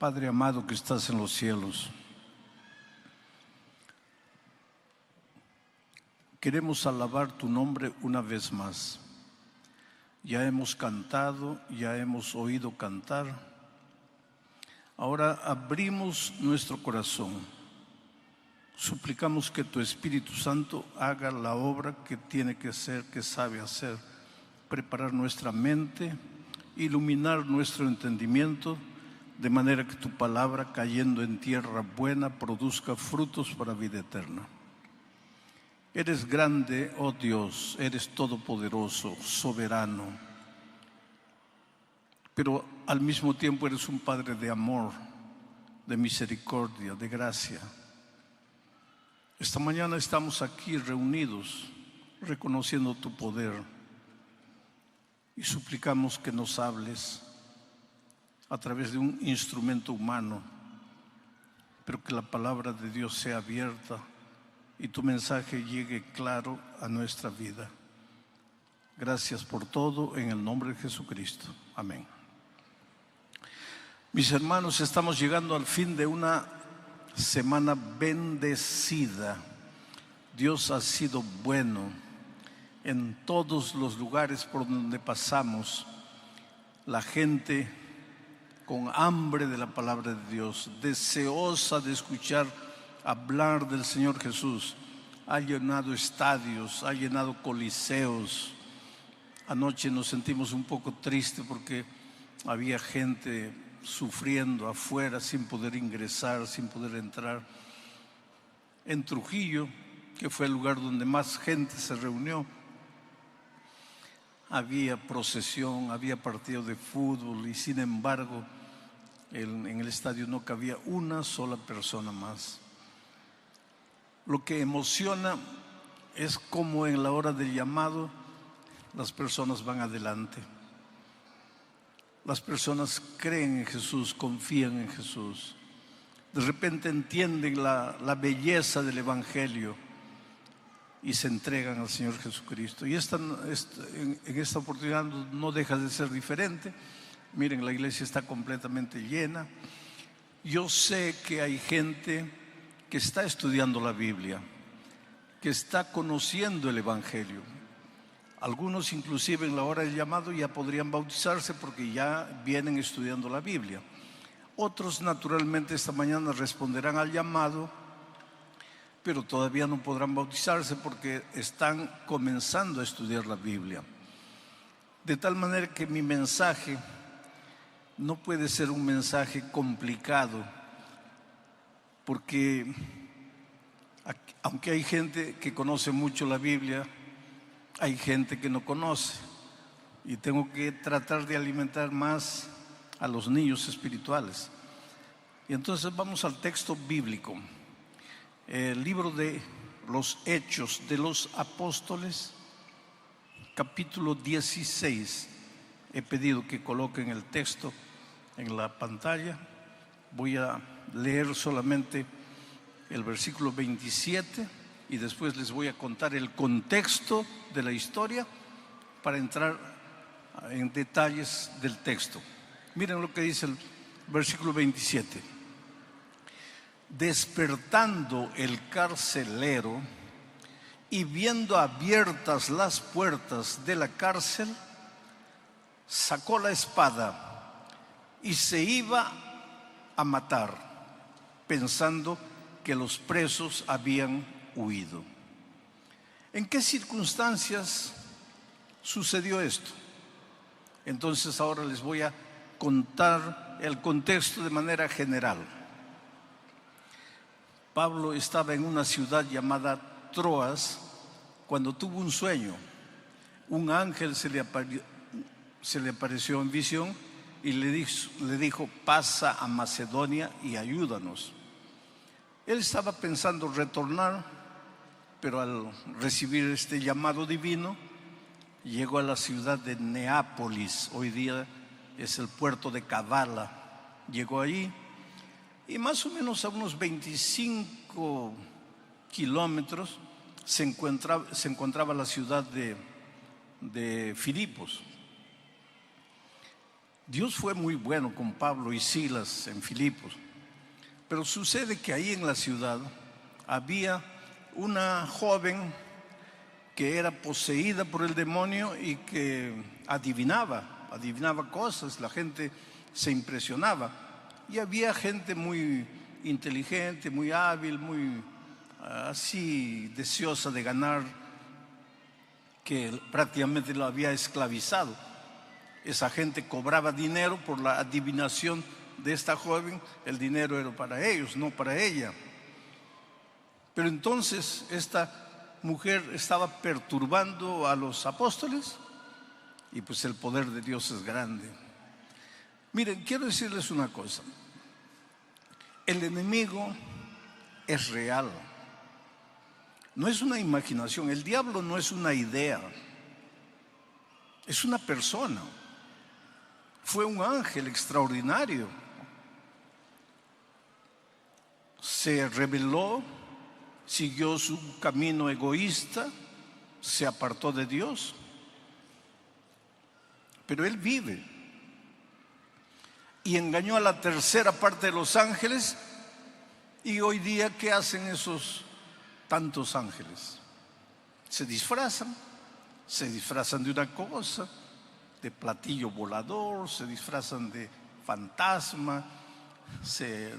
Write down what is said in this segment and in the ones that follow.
Padre amado que estás en los cielos, queremos alabar tu nombre una vez más. Ya hemos cantado, ya hemos oído cantar. Ahora abrimos nuestro corazón. Suplicamos que tu Espíritu Santo haga la obra que tiene que hacer, que sabe hacer. Preparar nuestra mente, iluminar nuestro entendimiento, de manera que tu palabra, cayendo en tierra buena, produzca frutos para vida eterna. Eres grande, oh Dios, eres todopoderoso, soberano, pero al mismo tiempo eres un Padre de amor, de misericordia, de gracia. Esta mañana estamos aquí reunidos, reconociendo tu poder, y suplicamos que nos hables a través de un instrumento humano, pero que la palabra de Dios sea abierta y tu mensaje llegue claro a nuestra vida. Gracias por todo, en el nombre de Jesucristo. Amén. Mis hermanos, estamos llegando al fin de una semana bendecida. Dios ha sido bueno en todos los lugares por donde pasamos. La gente con hambre de la palabra de Dios, deseosa de escuchar hablar del Señor Jesús, ha llenado estadios, ha llenado coliseos. Anoche nos sentimos un poco tristes porque había gente sufriendo afuera sin poder ingresar, sin poder entrar. En Trujillo, que fue el lugar donde más gente se reunió, había procesión, había partido de fútbol y sin embargo en el estadio no cabía una sola persona más. Lo que emociona es cómo en la hora del llamado las personas van adelante. Las personas creen en Jesús, confían en Jesús. De repente entienden la belleza del Evangelio y se entregan al Señor Jesucristo. Y en esta oportunidad no deja de ser diferente. Miren, la iglesia está completamente llena. Yo sé que hay gente que está estudiando la Biblia, que está conociendo el Evangelio. Algunos inclusive en la hora del llamado ya podrían bautizarse porque ya vienen estudiando la Biblia. Otros naturalmente esta mañana responderán al llamado, pero todavía no podrán bautizarse porque están comenzando a estudiar la Biblia. De tal manera que mi mensaje no puede ser un mensaje complicado, porque aunque hay gente que conoce mucho la Biblia, hay gente que no conoce, y tengo que tratar de alimentar más a los niños espirituales. Y entonces vamos al texto bíblico, el libro de los Hechos de los Apóstoles, capítulo 16. He pedido que coloquen el texto en la pantalla. Voy a leer solamente el versículo 27 y después les voy a contar el contexto de la historia para entrar en detalles del texto. Miren lo que dice el versículo 27. Despertando el carcelero y viendo abiertas las puertas de la cárcel, sacó la espada y se iba a matar, pensando que los presos habían huido. ¿En qué circunstancias sucedió esto? Entonces ahora les voy a contar el contexto de manera general. Pablo estaba en una ciudad llamada Troas cuando tuvo un sueño. Un ángel se le apareció en visión y le dijo: pasa a Macedonia y ayúdanos. Él estaba pensando retornar, pero al recibir este llamado divino, llegó a la ciudad de Neápolis. Hoy día es el puerto de Kavala. Llegó allí y más o menos a unos 25 kilómetros se encontraba la ciudad de Filipos. Dios fue muy bueno con Pablo y Silas en Filipos, pero sucede que ahí en la ciudad había una joven que era poseída por el demonio y que adivinaba cosas, la gente se impresionaba. Y había gente muy inteligente, muy hábil, muy así deseosa de ganar, que prácticamente lo había esclavizado. Esa gente cobraba dinero por la adivinación de esta joven. El dinero era para ellos, no para ella. Pero entonces esta mujer estaba perturbando a los apóstoles, y pues el poder de Dios es grande. Miren, quiero decirles una cosa. El enemigo es real. No es una imaginación. El diablo no es una idea. Es una persona. Fue un ángel extraordinario. Se rebeló, siguió su camino egoísta, se apartó de Dios. Pero él vive y engañó a la tercera parte de los ángeles. Y hoy día, ¿qué hacen esos tantos ángeles? Se disfrazan de una cosa, de platillo volador, se disfrazan de fantasma, se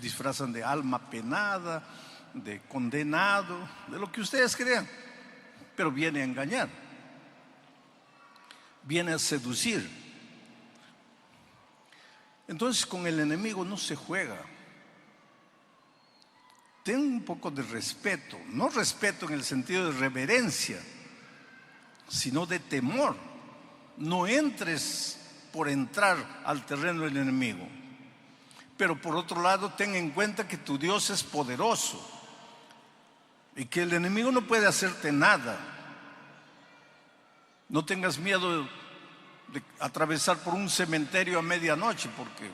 disfrazan de alma penada, de condenado, de lo que ustedes crean, pero viene a engañar, viene a seducir. Entonces con el enemigo no se juega. Ten un poco de respeto, no respeto en el sentido de reverencia, sino de temor. No entres por entrar al terreno del enemigo. Pero por otro lado, ten en cuenta que tu Dios es poderoso y que el enemigo no puede hacerte nada. No tengas miedo de atravesar por un cementerio a medianoche, porque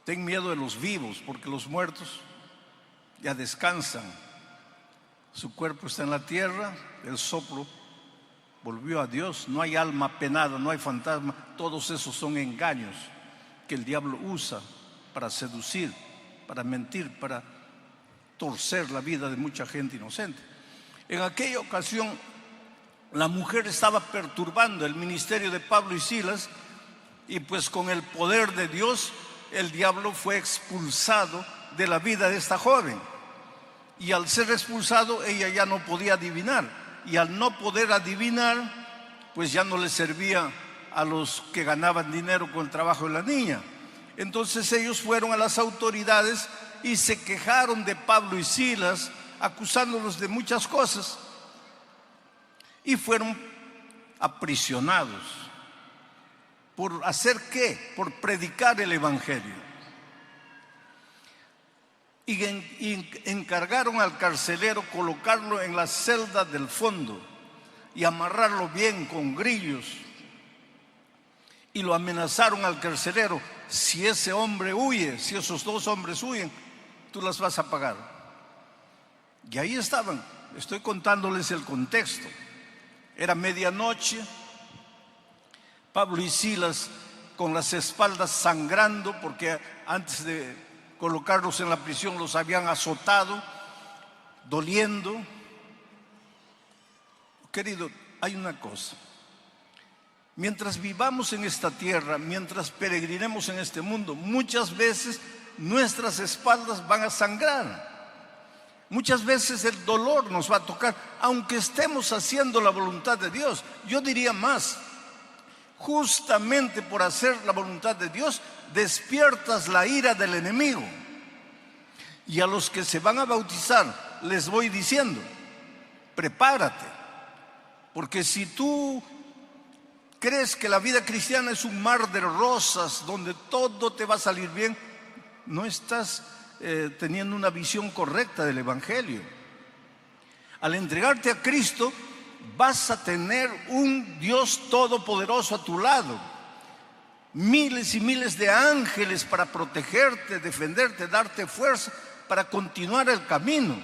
ten miedo de los vivos, porque los muertos ya descansan. Su cuerpo está en la tierra, el soplo volvió a Dios. No hay alma penada, no hay fantasma. Todos esos son engaños que el diablo usa para seducir, para mentir, para torcer la vida de mucha gente inocente. En aquella ocasión, la mujer estaba perturbando el ministerio de Pablo y Silas, y pues con el poder de Dios, el diablo fue expulsado de la vida de esta joven. Y al ser expulsado, ella ya no podía adivinar. Y al no poder adivinar, pues ya no le servía a los que ganaban dinero con el trabajo de la niña. Entonces ellos fueron a las autoridades y se quejaron de Pablo y Silas, acusándolos de muchas cosas. Y fueron aprisionados. ¿Por hacer qué? Por predicar el evangelio. Y encargaron al carcelero colocarlo en la celda del fondo y amarrarlo bien con grillos. Y lo amenazaron al carcelero: si ese hombre huye, si esos dos hombres huyen, tú las vas a pagar. Y ahí estaban. Estoy contándoles el contexto. Era medianoche. Pablo y Silas con las espaldas sangrando, porque antes de colocarlos en la prisión los habían azotado, doliendo. Querido, hay una cosa. Mientras vivamos en esta tierra, mientras peregrinemos en este mundo, muchas veces nuestras espaldas van a sangrar. Muchas veces el dolor nos va a tocar, aunque estemos haciendo la voluntad de Dios. Yo diría más, justamente por hacer la voluntad de Dios, despiertas la ira del enemigo. Y a los que se van a bautizar les voy diciendo: prepárate, porque si tú crees que la vida cristiana es un mar de rosas donde todo te va a salir bien, no estás teniendo una visión correcta del evangelio. Al entregarte a Cristo, vas a tener un Dios todopoderoso a tu lado, miles y miles de ángeles para protegerte, defenderte, darte fuerza para continuar el camino.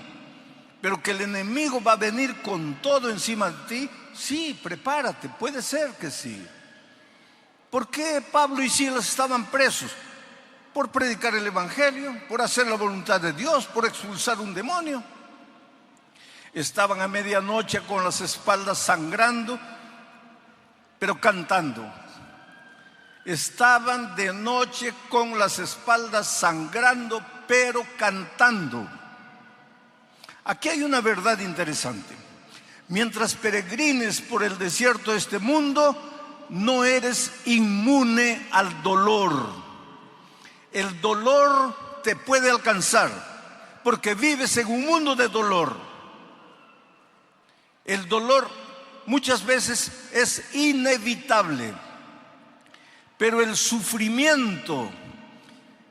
Pero que el enemigo va a venir con todo encima de ti, sí, prepárate, puede ser que sí. ¿Por qué Pablo y Silas estaban presos? Por predicar el evangelio, por hacer la voluntad de Dios, por expulsar un demonio. Estaban a medianoche con las espaldas sangrando, pero cantando. Estaban de noche con las espaldas sangrando, pero cantando. Aquí hay una verdad interesante. Mientras peregrines por el desierto de este mundo, no eres inmune al dolor. El dolor te puede alcanzar porque vives en un mundo de dolor. El dolor muchas veces es inevitable, pero el sufrimiento,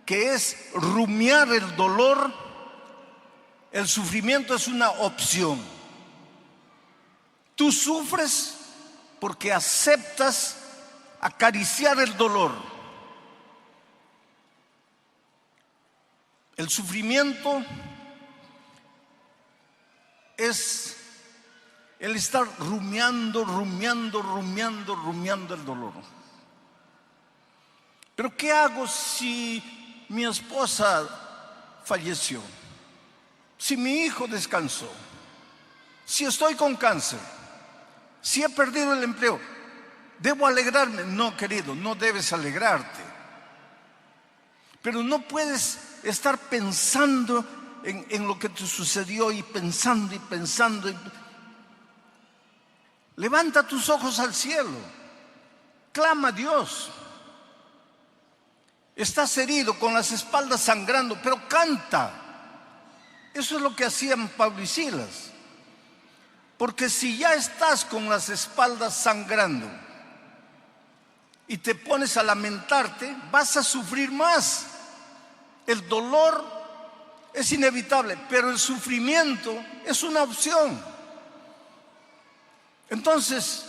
que es rumiar el dolor, el sufrimiento es una opción. Tú sufres porque aceptas acariciar el dolor. El sufrimiento es el estar rumiando el dolor. Pero ¿qué hago si mi esposa falleció? Si mi hijo descansó, si estoy con cáncer, si he perdido el empleo, ¿debo alegrarme? No, querido, no debes alegrarte. Pero no puedes estar pensando en lo que te sucedió y pensando. Levanta tus ojos al cielo, clama a Dios. Estás herido, con las espaldas sangrando, pero canta. Eso es lo que hacían Pablo y Silas. Porque si ya estás con las espaldas sangrando y te pones a lamentarte, vas a sufrir más. El dolor es inevitable, pero el sufrimiento es una opción. Entonces,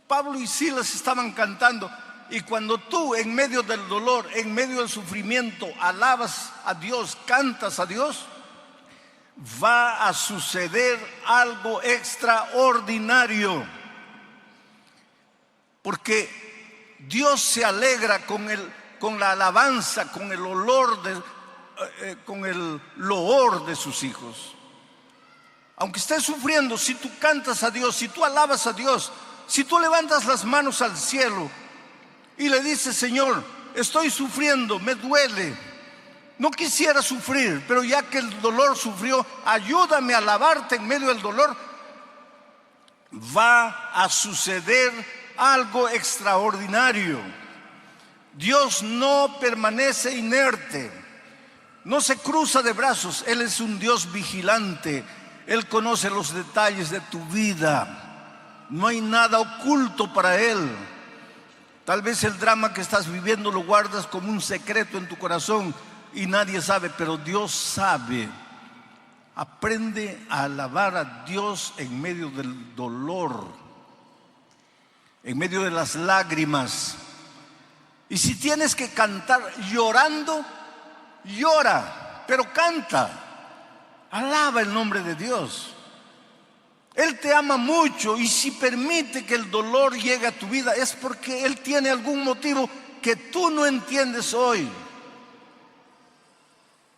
Pablo y Silas estaban cantando, y cuando tú en medio del dolor, en medio del sufrimiento, alabas a Dios, cantas a Dios, va a suceder algo extraordinario, porque Dios se alegra con la alabanza, con el loor de sus hijos. Aunque estés sufriendo, si tú cantas a Dios, si tú alabas a Dios, si tú levantas las manos al cielo y le dices: Señor, estoy sufriendo, me duele, no quisiera sufrir, pero ya que el dolor sufrió, ayúdame a alabarte en medio del dolor, va a suceder algo extraordinario. Dios no permanece inerte, no se cruza de brazos. Él es un Dios vigilante. Él conoce los detalles de tu vida. No hay nada oculto para Él. Tal vez el drama que estás viviendo lo guardas como un secreto en tu corazón y nadie sabe, pero Dios sabe. Aprende a alabar a Dios en medio del dolor, en medio de las lágrimas. Y si tienes que cantar llorando, llora, pero canta. Alaba el nombre de Dios. Él te ama mucho, y si permite que el dolor llegue a tu vida es porque Él tiene algún motivo que tú no entiendes hoy.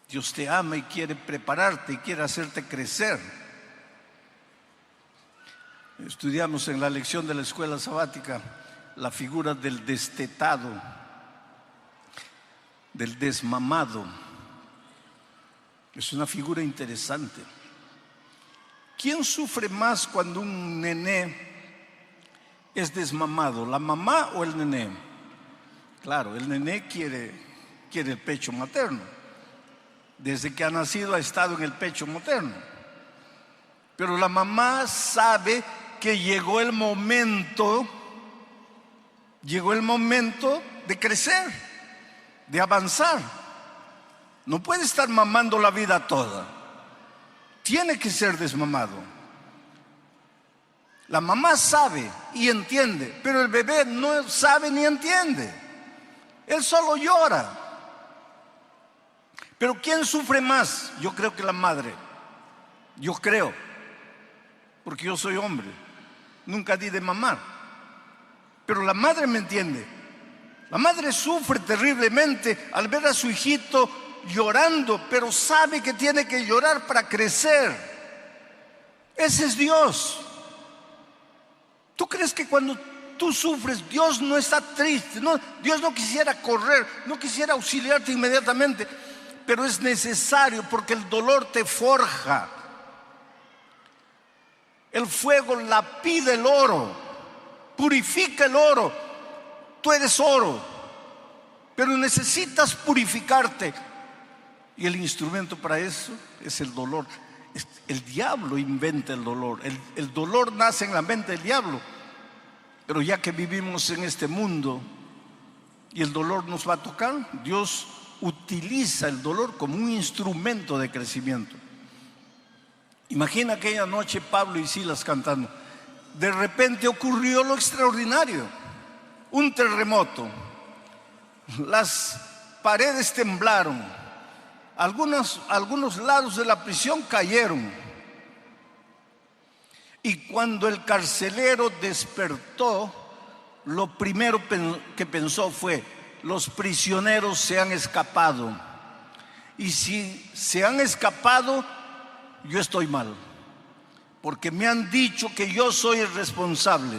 Dios te ama y quiere prepararte y quiere hacerte crecer. Estudiamos en la lección de la escuela sabática la figura del destetado, del desmamado. Es una figura interesante. ¿Quién sufre más cuando un nené es desmamado? ¿La mamá o el nené? Claro, el nené quiere el pecho materno. Desde que ha nacido ha estado en el pecho materno. Pero la mamá sabe que llegó el momento de crecer, de avanzar. No puede estar mamando la vida toda. Tiene que ser desmamado. La mamá sabe y entiende, pero el bebé no sabe ni entiende. Él solo llora. Pero ¿quién sufre más? Yo creo que la madre. Yo creo, porque yo soy hombre. Nunca di de mamar. Pero la madre me entiende. La madre sufre terriblemente al ver a su hijito llorando, pero sabe que tiene que llorar para crecer. Ese es Dios. ¿Tú crees que cuando tú sufres, Dios no está triste? No, Dios no quisiera correr, no quisiera auxiliarte inmediatamente, pero es necesario porque el dolor te forja. El fuego lapida el oro, purifica el oro. Tú eres oro, pero necesitas purificarte. Y el instrumento para eso es el dolor. El diablo inventa el dolor. El dolor nace en la mente del diablo. Pero ya que vivimos en este mundo y el dolor nos va a tocar, Dios utiliza el dolor como un instrumento de crecimiento. Imagina aquella noche Pablo y Silas cantando. De repente ocurrió lo extraordinario. Un terremoto. Las paredes temblaron. Algunos lados de la prisión cayeron. Y cuando el carcelero despertó, lo primero que pensó fue: los prisioneros se han escapado. Y si se han escapado, yo estoy mal, porque me han dicho que yo soy el responsable.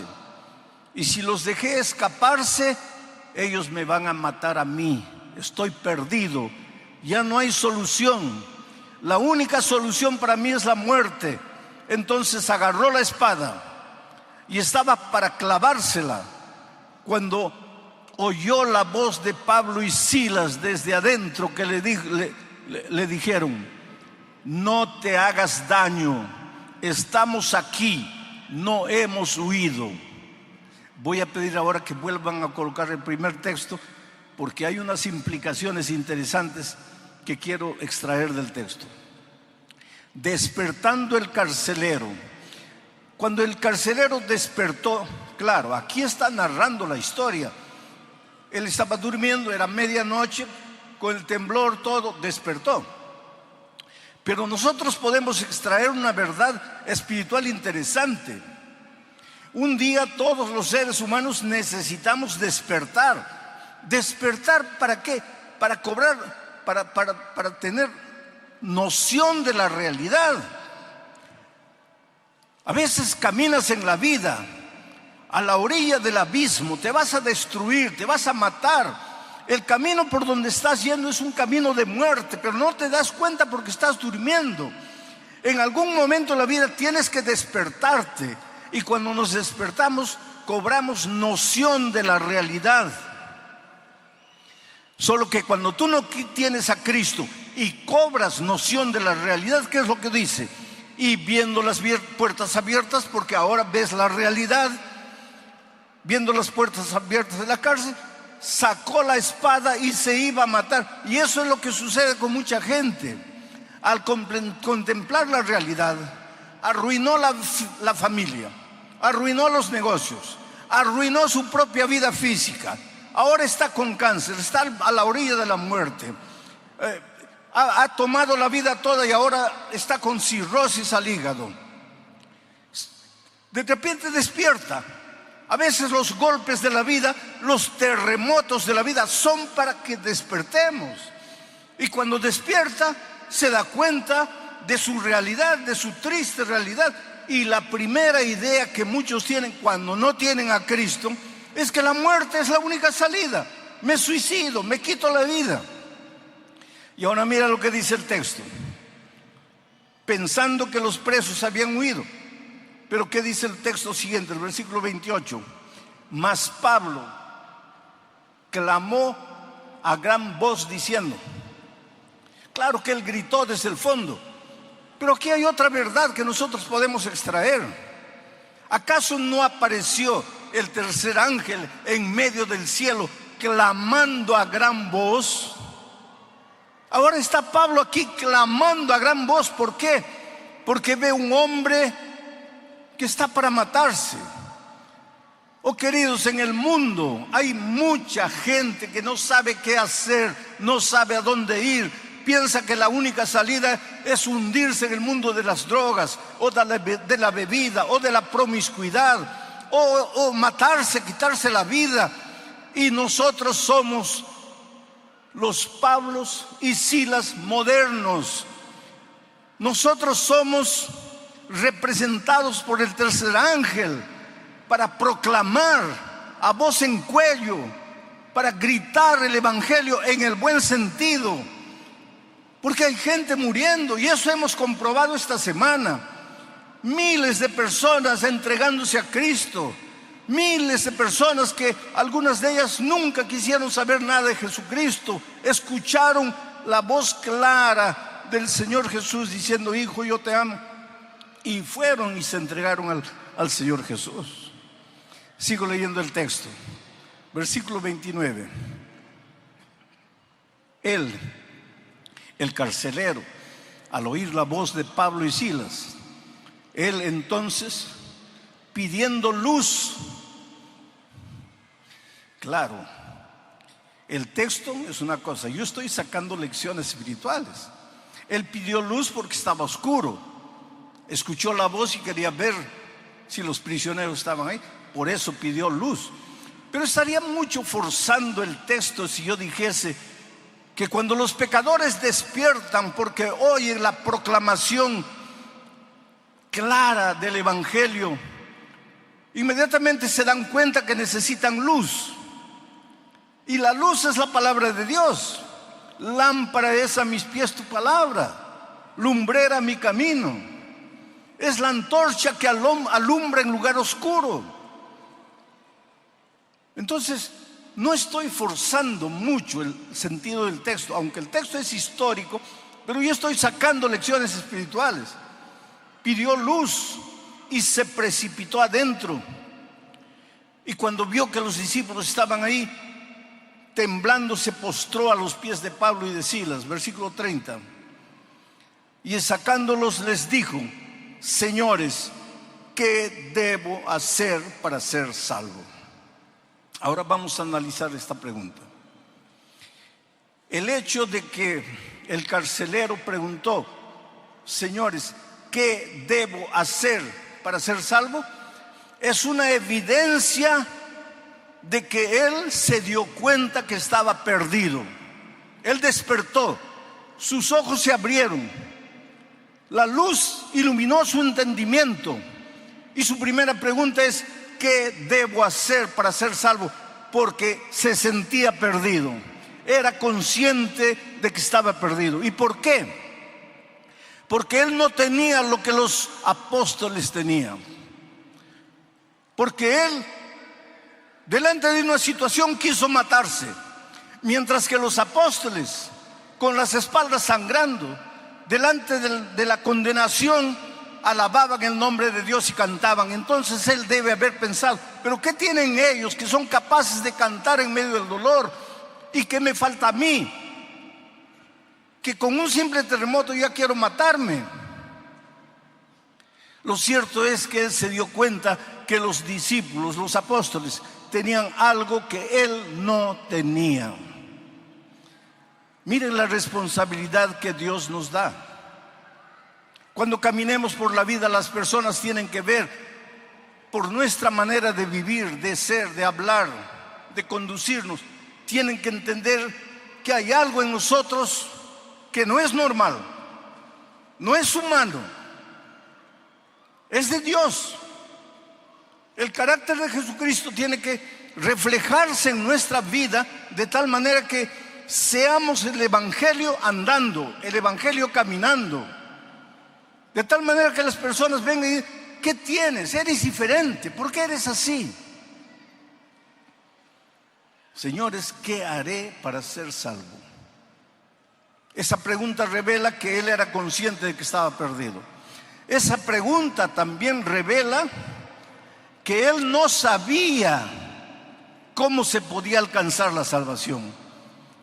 Y si los dejé escaparse, ellos me van a matar a mí. Estoy perdido. Ya no hay solución. La única solución para mí es la muerte. Entonces agarró la espada y estaba para clavársela cuando oyó la voz de Pablo y Silas desde adentro que le dijeron: no te hagas daño, estamos aquí, no hemos huido. Voy a pedir ahora que vuelvan a colocar el primer texto, porque hay unas implicaciones interesantes que quiero extraer del texto. Despertando el carcelero. Cuando el carcelero despertó, claro, aquí está narrando la historia. Él estaba durmiendo, era medianoche, con el temblor, todo, despertó. Pero nosotros podemos extraer una verdad espiritual interesante. Un día todos los seres humanos necesitamos despertar. ¿Despertar para qué? Para cobrar, para tener noción de la realidad. A veces caminas en la vida a la orilla del abismo, te vas a destruir, te vas a matar. El camino por donde estás yendo es un camino de muerte, pero no te das cuenta porque estás durmiendo. En algún momento de la vida tienes que despertarte, y cuando nos despertamos cobramos noción de la realidad. Solo que cuando tú no tienes a Cristo y cobras noción de la realidad, ¿qué es lo que dice? Y viendo las puertas abiertas, porque ahora ves la realidad, viendo las puertas abiertas de la cárcel, sacó la espada y se iba a matar. Y eso es lo que sucede con mucha gente. Al contemplar la realidad, arruinó la familia, arruinó los negocios, arruinó su propia vida física. Ahora está con cáncer, está a la orilla de la muerte. Ha tomado la vida toda y ahora está con cirrosis al hígado. De repente despierta. A veces los golpes de la vida, los terremotos de la vida son para que despertemos. Y cuando despierta, se da cuenta de su realidad, de su triste realidad. Y la primera idea que muchos tienen cuando no tienen a Cristo es que la muerte es la única salida. Me suicido, me quito la vida. Y ahora mira lo que dice el texto. Pensando que los presos habían huido. Pero ¿qué dice el texto siguiente, el versículo 28? Mas Pablo clamó a gran voz diciendo. Claro que él gritó desde el fondo, pero aquí hay otra verdad que nosotros podemos extraer. ¿Acaso no apareció el tercer ángel en medio del cielo clamando a gran voz? Ahora está Pablo aquí clamando a gran voz. ¿Por qué? Porque ve un hombre que está para matarse. Oh, queridos, en el mundo hay mucha gente que no sabe qué hacer, no sabe a dónde ir. Piensa que la única salida es hundirse en el mundo de las drogas, o de la bebida, o de la promiscuidad, o matarse, quitarse la vida. Y nosotros somos los Pablos y Silas modernos. Nosotros somos representados por el tercer ángel para proclamar a voz en cuello, para gritar el evangelio en el buen sentido, porque hay gente muriendo, y eso hemos comprobado esta semana. Miles de personas entregándose a Cristo, miles de personas que algunas de ellas nunca quisieron saber nada de Jesucristo, escucharon la voz clara del Señor Jesús diciendo: hijo, yo te amo, y fueron y se entregaron al Señor Jesús. Sigo leyendo el texto, versículo 29. Él, el carcelero, al oír la voz de Pablo y Silas, él entonces, pidiendo luz. Claro, el texto es una cosa, yo estoy sacando lecciones espirituales. Él pidió luz porque estaba oscuro, escuchó la voz y quería ver si los prisioneros estaban ahí, por eso pidió luz. Pero estaría mucho forzando el texto si yo dijese que cuando los pecadores despiertan porque oyen la proclamación clara del evangelio, inmediatamente se dan cuenta que necesitan luz. Y la luz es la palabra de Dios. Lámpara es a mis pies tu palabra, lumbrera mi camino. Es la antorcha que alumbra en lugar oscuro. Entonces, no estoy forzando mucho el sentido del texto, aunque el texto es histórico, pero yo estoy sacando lecciones espirituales. Pidió luz y se precipitó adentro. Y cuando vio que los discípulos estaban ahí, temblando, se postró a los pies de Pablo y de Silas. Versículo 30. Y sacándolos les dijo: señores, ¿qué debo hacer para ser salvo? Ahora vamos a analizar esta pregunta. El hecho de que el carcelero preguntó: señores, ¿qué debo hacer para ser salvo?, es una evidencia de que él se dio cuenta que estaba perdido. Él despertó, sus ojos se abrieron, la luz iluminó su entendimiento, y su primera pregunta es: ¿qué debo hacer para ser salvo? Porque se sentía perdido, era consciente de que estaba perdido. ¿Y por qué? Porque él no tenía lo que los apóstoles tenían. Porque él, delante de una situación, quiso matarse, mientras que los apóstoles, con las espaldas sangrando, delante de la condenación, alababan el nombre de Dios y cantaban. Entonces él debe haber pensado: ¿pero qué tienen ellos que son capaces de cantar en medio del dolor? ¿Y qué me falta a mí? Que con un simple terremoto ya quiero matarme. Lo cierto es que él se dio cuenta que los discípulos, los apóstoles, tenían algo que él no tenía. Miren la responsabilidad que Dios nos da. Cuando caminemos por la vida, las personas tienen que ver por nuestra manera de vivir, de ser, de hablar, de conducirnos. Tienen que entender que hay algo en nosotros que no es normal, no es humano, es de Dios. El carácter de Jesucristo tiene que reflejarse en nuestra vida de tal manera que seamos el evangelio andando, el evangelio caminando. De tal manera que las personas vengan y digan: ¿qué tienes? Eres diferente, ¿por qué eres así? Señores, ¿qué haré para ser salvo? Esa pregunta revela que él era consciente de que estaba perdido. Esa pregunta también revela que él no sabía cómo se podía alcanzar la salvación.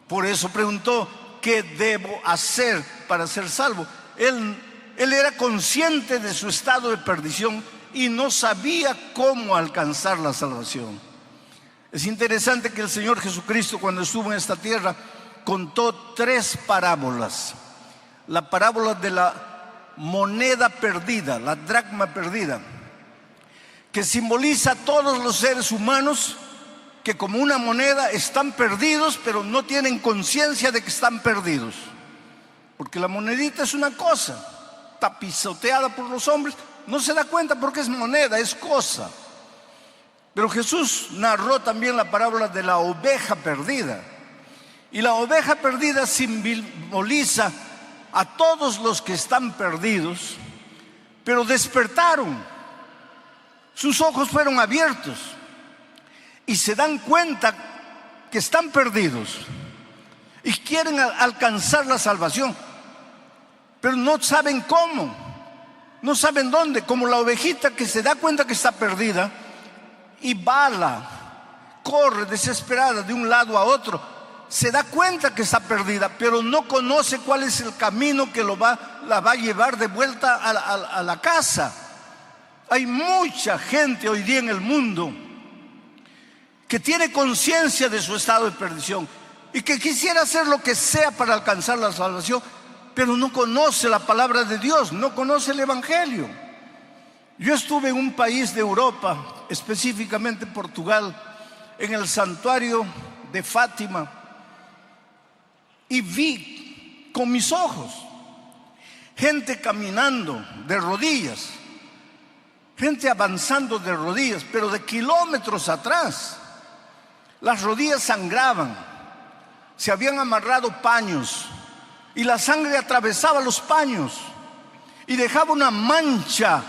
Por eso preguntó: ¿qué debo hacer para ser salvo? Él era consciente de su estado de perdición y no sabía cómo alcanzar la salvación. Es interesante que el Señor Jesucristo, cuando estuvo en esta tierra, contó 3 parábolas. La parábola de la moneda perdida, la dracma perdida, que simboliza a todos los seres humanos que como una moneda están perdidos, pero no tienen conciencia de que están perdidos. Porque la monedita es una cosa, está pisoteada por los hombres, no se da cuenta porque es moneda, es cosa. Pero Jesús narró también la parábola de la oveja perdida. Y la oveja perdida simboliza a todos los que están perdidos, pero despertaron. Sus ojos fueron abiertos y se dan cuenta que están perdidos y quieren alcanzar la salvación, pero no saben cómo, no saben dónde, como la ovejita que se da cuenta que está perdida y bala, corre desesperada de un lado a otro, se da cuenta que está perdida, pero no conoce cuál es el camino que la va a llevar de vuelta a la casa. Hay mucha gente hoy día en el mundo que tiene conciencia de su estado de perdición y que quisiera hacer lo que sea para alcanzar la salvación, pero no conoce la palabra de Dios, no conoce el Evangelio. Yo estuve en un país de Europa, específicamente Portugal, en el santuario de Fátima, y vi con mis ojos gente caminando de rodillas, gente avanzando de rodillas, pero de kilómetros atrás. Las rodillas sangraban, se habían amarrado paños y la sangre atravesaba los paños y dejaba una mancha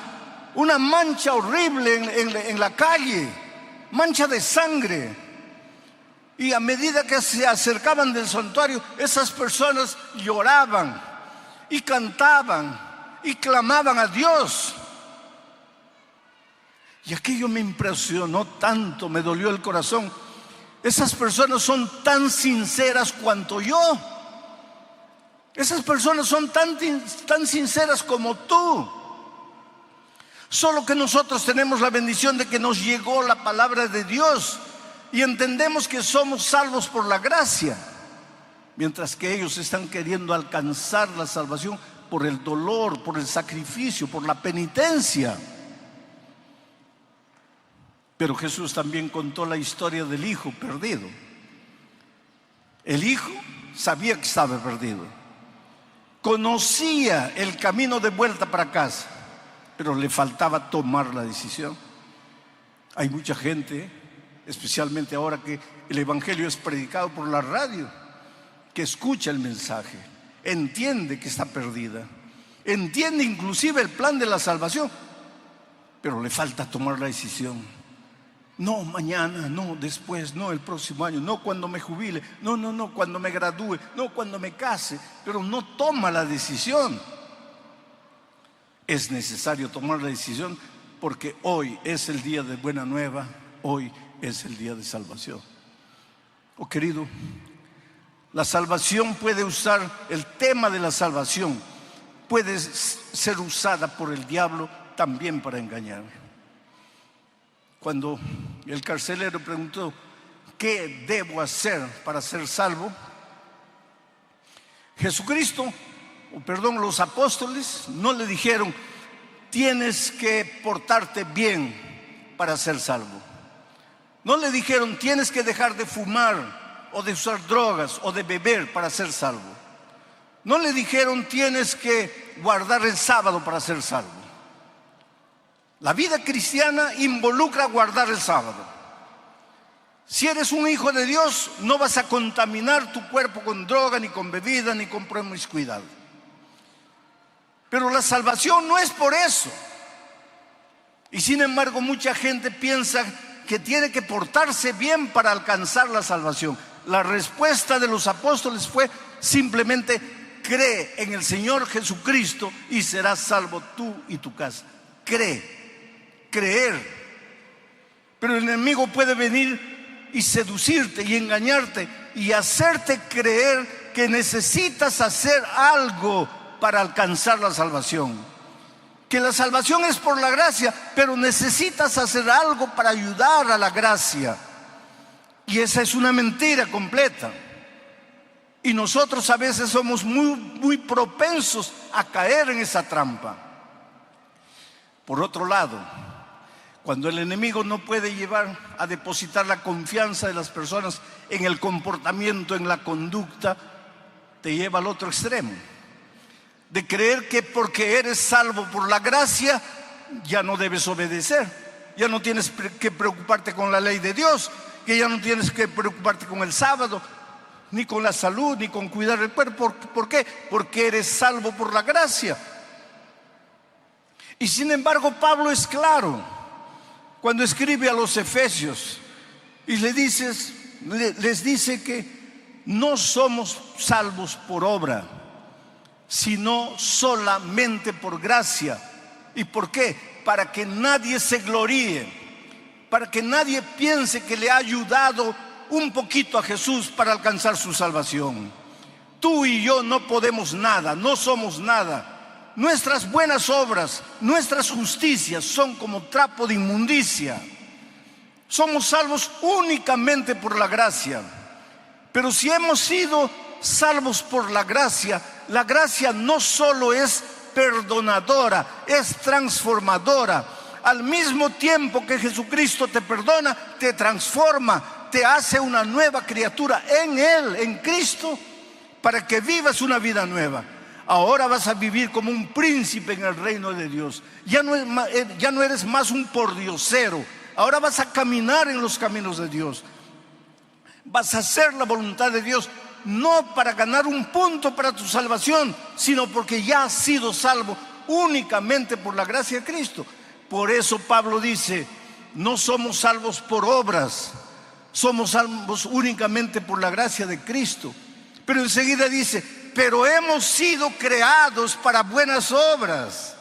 horrible en la calle, mancha de sangre. Y a medida que se acercaban del santuario, esas personas lloraban y cantaban y clamaban a Dios. Y aquello me impresionó tanto, me dolió el corazón. Esas personas son tan sinceras cuanto yo. Esas personas son tan sinceras como tú. Solo que nosotros tenemos la bendición de que nos llegó la palabra de Dios y entendemos que somos salvos por la gracia, mientras que ellos están queriendo alcanzar la salvación por el dolor, por el sacrificio, por la penitencia. Pero Jesús también contó la historia del hijo perdido. El hijo sabía que estaba perdido, conocía el camino de vuelta para casa, pero le faltaba tomar la decisión. Hay mucha gente, especialmente ahora que el evangelio es predicado por la radio, que escucha el mensaje, entiende que está perdida, entiende inclusive el plan de la salvación, pero le falta tomar la decisión. No, mañana, no, después, no, el próximo año, no, cuando me jubile, no, cuando me gradúe, no, cuando me case, pero no toma la decisión. Es necesario tomar la decisión porque hoy es el día de buena nueva, hoy es el día de salvación. Oh querido, la salvación puede usar, el tema de la salvación puede ser usada por el diablo también para engañar. Cuando el carcelero preguntó, ¿qué debo hacer para ser salvo? Los apóstoles no le dijeron, tienes que portarte bien para ser salvo. No le dijeron, tienes que dejar de fumar o de usar drogas o de beber para ser salvo. No le dijeron, tienes que guardar el sábado para ser salvo. La vida cristiana involucra guardar el sábado. Si eres un hijo de Dios, no vas a contaminar tu cuerpo con droga, ni con bebida, ni con promiscuidad. Pero la salvación no es por eso. Y sin embargo, mucha gente piensa que tiene que portarse bien para alcanzar la salvación. La respuesta de los apóstoles fue simplemente: cree en el Señor Jesucristo y serás salvo tú y tu casa. Creer. Pero el enemigo puede venir y seducirte y engañarte y hacerte creer que necesitas hacer algo para alcanzar la salvación, que la salvación es por la gracia, pero necesitas hacer algo para ayudar a la gracia. Y esa es una mentira completa. Y nosotros a veces somos muy propensos a caer en esa trampa. Por otro lado, Cuando el enemigo no puede llevar a depositar la confianza de las personas en el comportamiento, en la conducta, te lleva al otro extremo, de creer que porque eres salvo por la gracia, ya no debes obedecer, ya no tienes que preocuparte con la ley de Dios, que ya no tienes que preocuparte con el sábado, ni con la salud, ni con cuidar el cuerpo. ¿Por qué? Porque eres salvo por la gracia. Y sin embargo, Pablo es claro cuando escribe a los Efesios y les dice que no somos salvos por obra, sino solamente por gracia. ¿Y por qué? Para que nadie se gloríe, para que nadie piense que le ha ayudado un poquito a Jesús para alcanzar su salvación. Tú y yo no podemos nada, no somos nada. Nuestras buenas obras, nuestras justicias son como trapo de inmundicia. Somos salvos únicamente por la gracia. Pero si hemos sido salvos por la gracia no solo es perdonadora, es transformadora. Al mismo tiempo que Jesucristo te perdona, te transforma, te hace una nueva criatura en Él, en Cristo, para que vivas una vida nueva. Ahora vas a vivir como un príncipe en el reino de Dios. Ya no eres más un pordiosero. Ahora vas a caminar en los caminos de Dios. Vas a hacer la voluntad de Dios, no para ganar un punto para tu salvación, sino porque ya has sido salvo únicamente por la gracia de Cristo. Por eso Pablo dice, no somos salvos por obras, somos salvos únicamente por la gracia de Cristo. Pero enseguida dice, pero hemos sido creados para buenas obras.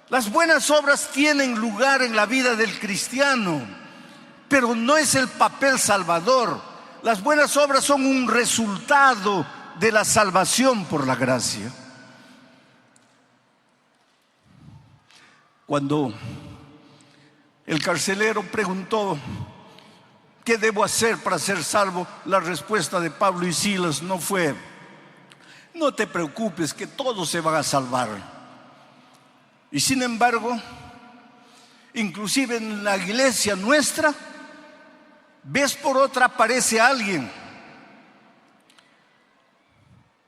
Las buenas obras tienen lugar en la vida del cristiano, pero no es el papel salvador. Las buenas obras son un resultado de la salvación por la gracia. Cuando el carcelero preguntó, ¿qué debo hacer para ser salvo?, la respuesta de Pablo y Silas no fue, no te preocupes, que todos se van a salvar. Y sin embargo, inclusive en la iglesia nuestra, vez por otra aparece alguien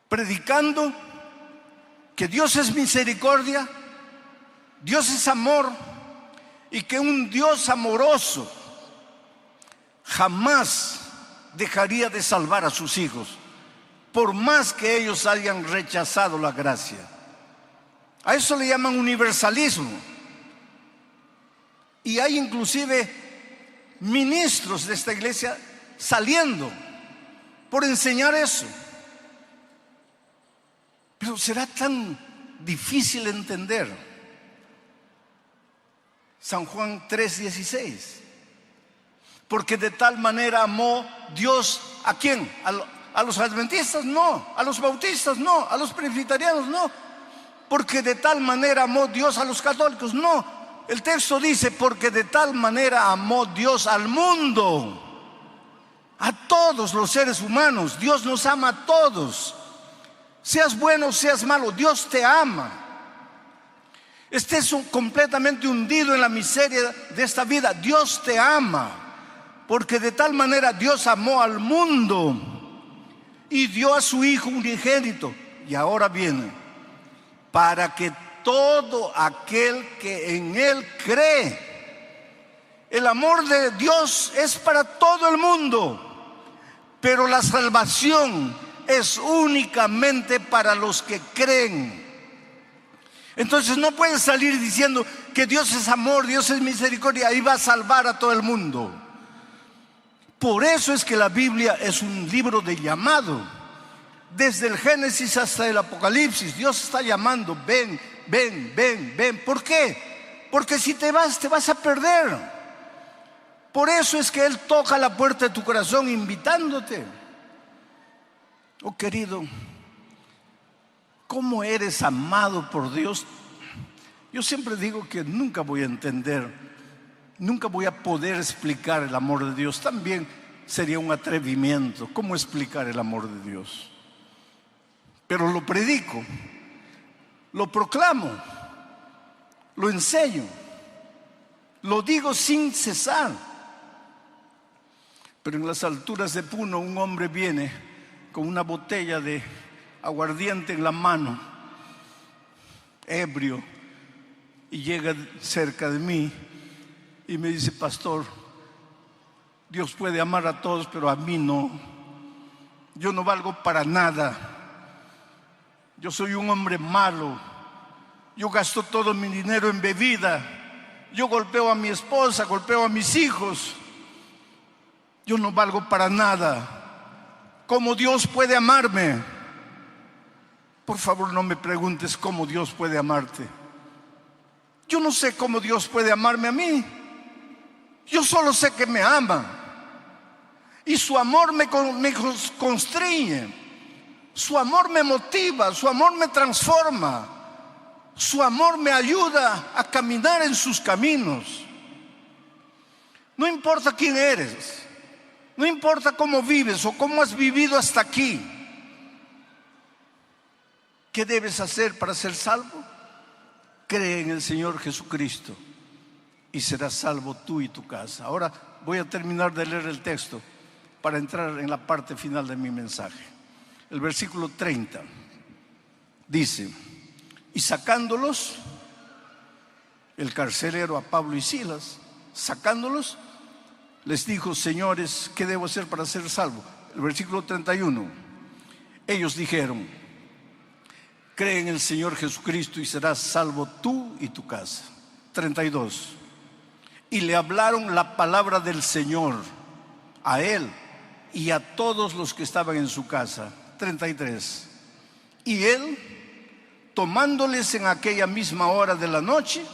predicando que Dios es misericordia, Dios es amor, y que un Dios amoroso jamás dejaría de salvar a sus hijos, por más que ellos hayan rechazado la gracia. A eso le llaman universalismo. Y hay inclusive ministros de esta iglesia saliendo por enseñar eso. Pero será tan difícil entender. San Juan 3:16. Porque de tal manera amó Dios, ¿a quién? ¿A los adventistas? No. ¿A los bautistas? No. ¿A los presbiterianos? No. Porque de tal manera amó Dios a los católicos. No. El texto dice, porque de tal manera amó Dios al mundo, a todos los seres humanos. Dios nos ama a todos. Seas bueno, seas malo, Dios te ama. Estés completamente hundido en la miseria de esta vida, Dios te ama. Porque de tal manera Dios amó al mundo y dio a su Hijo unigénito. Y ahora viene, para que todo aquel que en Él cree. El amor de Dios es para todo el mundo, pero la salvación es únicamente para los que creen. Entonces no puedes salir diciendo que Dios es amor, Dios es misericordia, y va a salvar a todo el mundo. Por eso es que la Biblia es un libro de llamado. Desde el Génesis hasta el Apocalipsis, Dios está llamando, ven, ven, ven, ven. ¿Por qué? Porque si te vas a perder. Por eso es que Él toca la puerta de tu corazón invitándote. Oh querido, ¿cómo eres amado por Dios? Yo siempre digo que nunca voy a entender, nunca voy a poder explicar el amor de Dios. También sería un atrevimiento. ¿Cómo explicar el amor de Dios? Pero lo predico, lo proclamo, lo enseño. Lo digo sin cesar. Pero en las alturas de Puno un hombre viene con una botella de aguardiente en la mano, ebrio, y llega cerca de mí y me dice: pastor, Dios puede amar a todos, pero a mí no. Yo no valgo para nada. Yo soy un hombre malo. Yo gasto todo mi dinero en bebida. Yo golpeo a mi esposa, golpeo a mis hijos. Yo no valgo para nada. ¿Cómo Dios puede amarme? Por favor, no me preguntes cómo Dios puede amarte. Yo no sé cómo Dios puede amarme a mí. Yo solo sé que me ama. Y su amor me constriñe. Su amor me motiva. Su amor me transforma. Su amor me ayuda a caminar en sus caminos. No importa quién eres. No importa cómo vives o cómo has vivido hasta aquí. ¿Qué debes hacer para ser salvo? Cree en el Señor Jesucristo y serás salvo tú y tu casa. Ahora voy a terminar de leer el texto para entrar en la parte final de mi mensaje. El versículo 30 dice: y sacándolos, el carcelero a Pablo y Silas, sacándolos, les dijo: señores, ¿qué debo hacer para ser salvo? El versículo 31, ellos dijeron: cree en el Señor Jesucristo y serás salvo tú y tu casa. 32, y le hablaron la palabra del Señor a él y a todos los que estaban en su casa. 33, y él, tomándoles en aquella misma hora de la noche,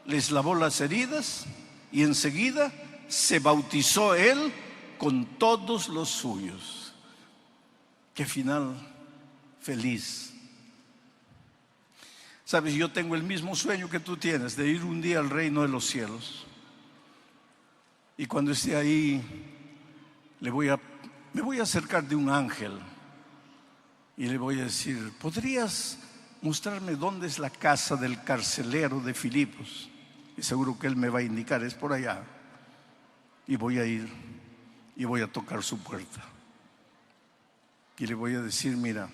les lavó las heridas y enseguida se bautizó él con todos los suyos. Qué final feliz. Sabes, yo tengo el mismo sueño que tú tienes, de ir un día al reino de los cielos. Y cuando esté ahí, me voy a acercar de un ángel y le voy a decir: ¿podrías mostrarme dónde es la casa del carcelero de Filipos? Y seguro que él me va a indicar: es por allá. Y voy a ir y voy a tocar su puerta. Y le voy a decir: mira,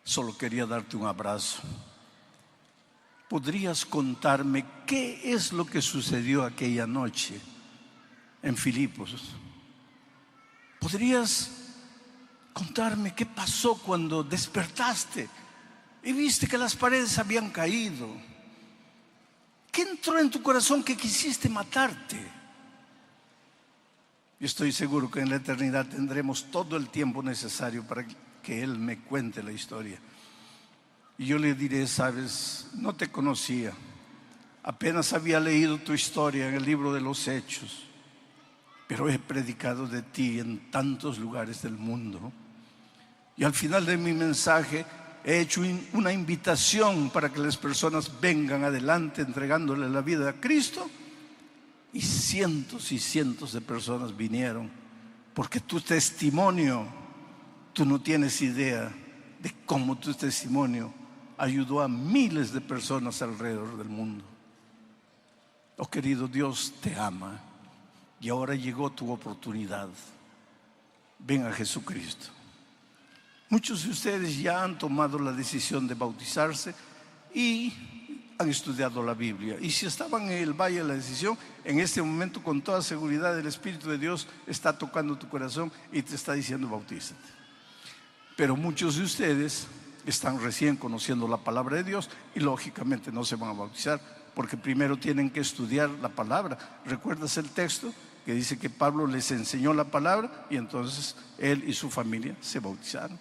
solo quería darte un abrazo. ¿Podrías contarme qué es lo que sucedió aquella noche en Filipos? ¿Podrías contarme qué pasó cuando despertaste y viste que las paredes habían caído? ¿Qué entró en tu corazón que quisiste matarte? Yo estoy seguro que en la eternidad tendremos todo el tiempo necesario para que Él me cuente la historia. Y yo le diré: sabes, no te conocía, apenas había leído tu historia en el libro de los Hechos, pero he predicado de ti en tantos lugares del mundo. Y al final de mi mensaje he hecho una invitación para que las personas vengan adelante entregándole la vida a Cristo. Y cientos de personas vinieron, porque tu testimonio, tú no tienes idea de cómo tu testimonio ayudó a miles de personas alrededor del mundo. Oh querido, Dios te ama y ahora llegó tu oportunidad. Ven a Jesucristo. Muchos de ustedes ya han tomado la decisión de bautizarse y han estudiado la Biblia. Y si estaban en el valle de la decisión, en este momento con toda seguridad el Espíritu de Dios está tocando tu corazón y te está diciendo: bautízate. Pero muchos de ustedes están recién conociendo la palabra de Dios y lógicamente no se van a bautizar, porque primero tienen que estudiar la palabra. ¿Recuerdas el texto que dice que Pablo les enseñó la palabra y entonces él y su familia se bautizaron?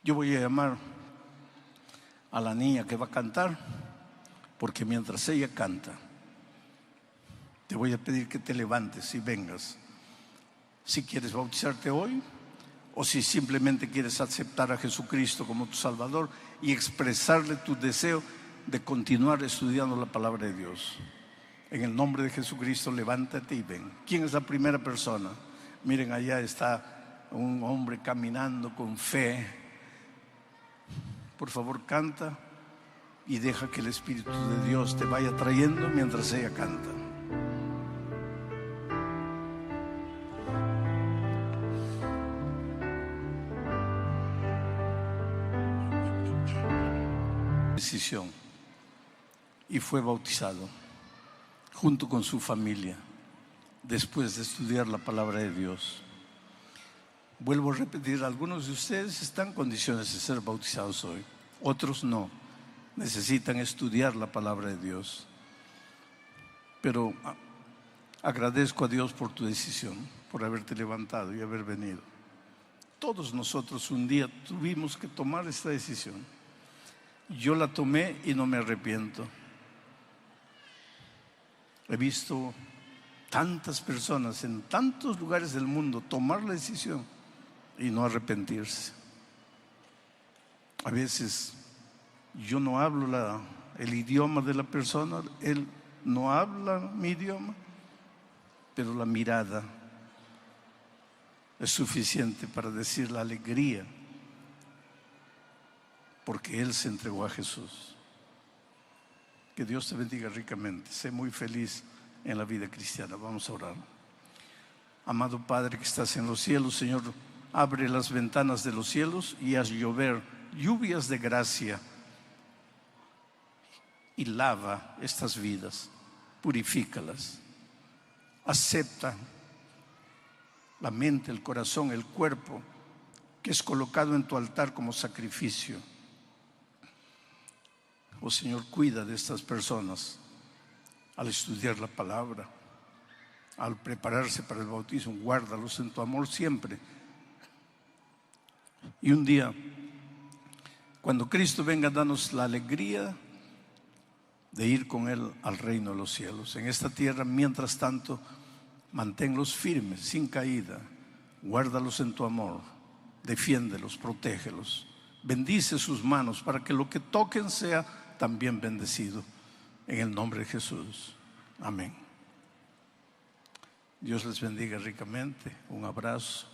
Yo voy a llamar a la niña que va a cantar, porque mientras ella canta, te voy a pedir que te levantes y vengas. Si quieres bautizarte hoy, o si simplemente quieres aceptar a Jesucristo como tu Salvador y expresarle tu deseo de continuar estudiando la palabra de Dios. En el nombre de Jesucristo, levántate y ven. ¿Quién es la primera persona? Miren, allá está un hombre caminando con fe. Por favor, canta. y deja que el Espíritu de Dios te vaya trayendo mientras ella canta. Decisión, y fue bautizado junto con su familia después de estudiar la palabra de Dios. Vuelvo a repetir, algunos de ustedes están en condiciones de ser bautizados hoy, otros no, necesitan estudiar la palabra de Dios. Pero agradezco a Dios por tu decisión, por haberte levantado y haber venido. Todos nosotros un día tuvimos que tomar esta decisión. Yo la tomé y no me arrepiento. He visto tantas personas en tantos lugares del mundo tomar la decisión y no arrepentirse. A veces yo no hablo el idioma de la persona, él no habla mi idioma, pero la mirada es suficiente para decir la alegría, porque él se entregó a Jesús. Que Dios te bendiga ricamente. Sé muy feliz en la vida cristiana. Vamos a orar. Amado Padre que estás en los cielos, Señor, abre las ventanas de los cielos y haz llover lluvias de gracia y lava estas vidas, purifícalas. Acepta la mente, el corazón, el cuerpo que es colocado en tu altar como sacrificio. Oh Señor, cuida de estas personas al estudiar la palabra, al prepararse para el bautismo. Guárdalos en tu amor siempre. Y un día, cuando Cristo venga, danos la alegría de ir con Él al reino de los cielos. En esta tierra, mientras tanto, manténlos firmes, sin caída. Guárdalos en tu amor, defiéndelos, protégelos. Bendice sus manos para que lo que toquen sea también bendecido. En el nombre de Jesús. Amén. Dios les bendiga ricamente. Un abrazo.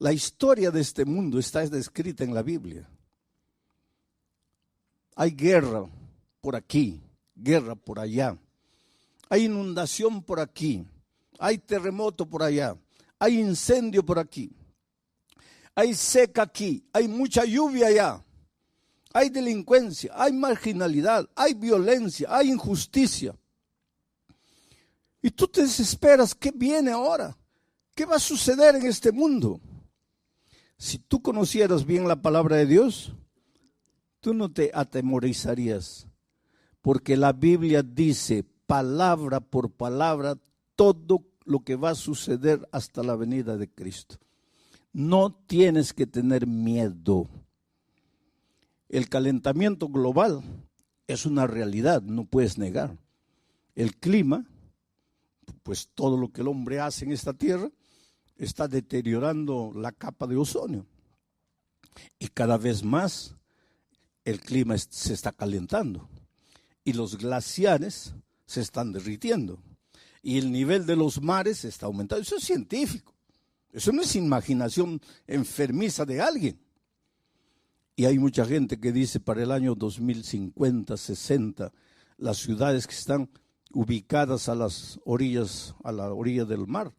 La historia de este mundo está descrita en la Biblia. Hay guerra por aquí, guerra por allá. Hay inundación por aquí, hay terremoto por allá, hay incendio por aquí, hay seca aquí, hay mucha lluvia allá, hay delincuencia, hay marginalidad, hay violencia, hay injusticia. Y tú te desesperas, ¿qué viene ahora? ¿Qué va a suceder en este mundo? Si tú conocieras bien la palabra de Dios, tú no te atemorizarías, porque la Biblia dice palabra por palabra todo lo que va a suceder hasta la venida de Cristo. No tienes que tener miedo. El calentamiento global es una realidad, no puedes negar. El clima, pues todo lo que el hombre hace en esta tierra, está deteriorando la capa de ozono. Y cada vez más el clima se está calentando. Y los glaciares se están derritiendo. Y el nivel de los mares está aumentando. Eso es científico. Eso no es imaginación enfermiza de alguien. Y hay mucha gente que dice para el año 2050, 60, las ciudades que están ubicadas a las orillas, a la orilla del mar,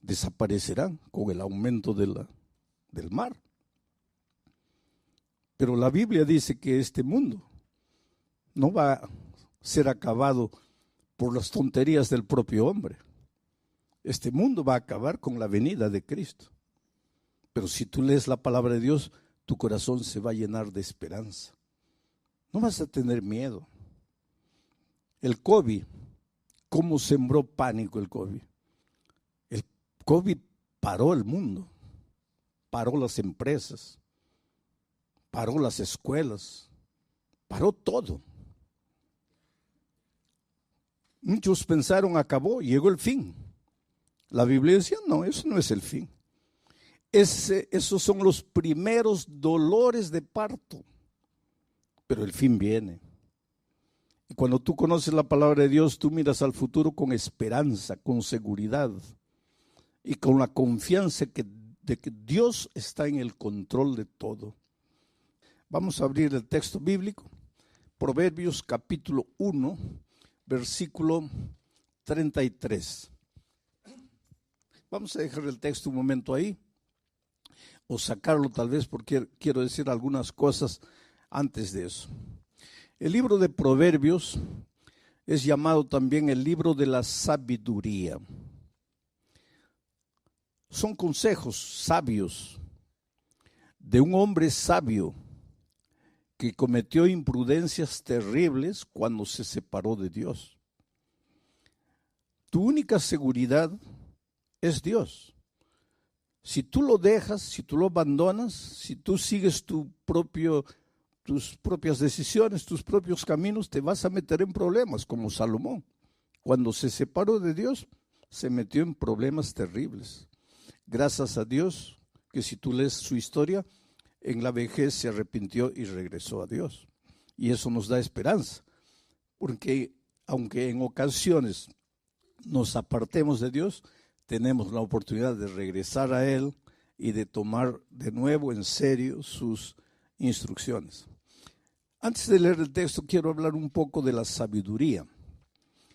desaparecerán con el aumento del mar. Pero la Biblia dice que este mundo no va a ser acabado por las tonterías del propio hombre. Este mundo va a acabar con la venida de Cristo. Pero si tú lees la palabra de Dios, tu corazón se va a llenar de esperanza. No vas a tener miedo. El COVID, ¿cómo sembró pánico el COVID? El COVID paró el mundo, paró las empresas, paró las escuelas, paró todo. Muchos pensaron acabó, llegó el fin. La Biblia decía, no, eso no es el fin. Esos son los primeros dolores de parto, pero el fin viene. Y cuando tú conoces la palabra de Dios, tú miras al futuro con esperanza, con seguridad y con la confianza de que Dios está en el control de todo. Vamos a abrir el texto bíblico, Proverbios capítulo 1, versículo 33. Vamos a dejar el texto un momento ahí, o sacarlo tal vez porque quiero decir algunas cosas antes de eso. El libro de Proverbios es llamado también el libro de la sabiduría. Son consejos sabios de un hombre sabio que cometió imprudencias terribles cuando se separó de Dios. Tu única seguridad es Dios. Si tú lo dejas, si tú lo abandonas, si tú sigues tus propias decisiones, tus propios caminos, te vas a meter en problemas, como Salomón. Cuando se separó de Dios, se metió en problemas terribles. Gracias a Dios, que si tú lees su historia, en la vejez se arrepintió y regresó a Dios. Y eso nos da esperanza, porque aunque en ocasiones nos apartemos de Dios, tenemos la oportunidad de regresar a Él y de tomar de nuevo en serio sus instrucciones. Antes de leer el texto, quiero hablar un poco de la sabiduría.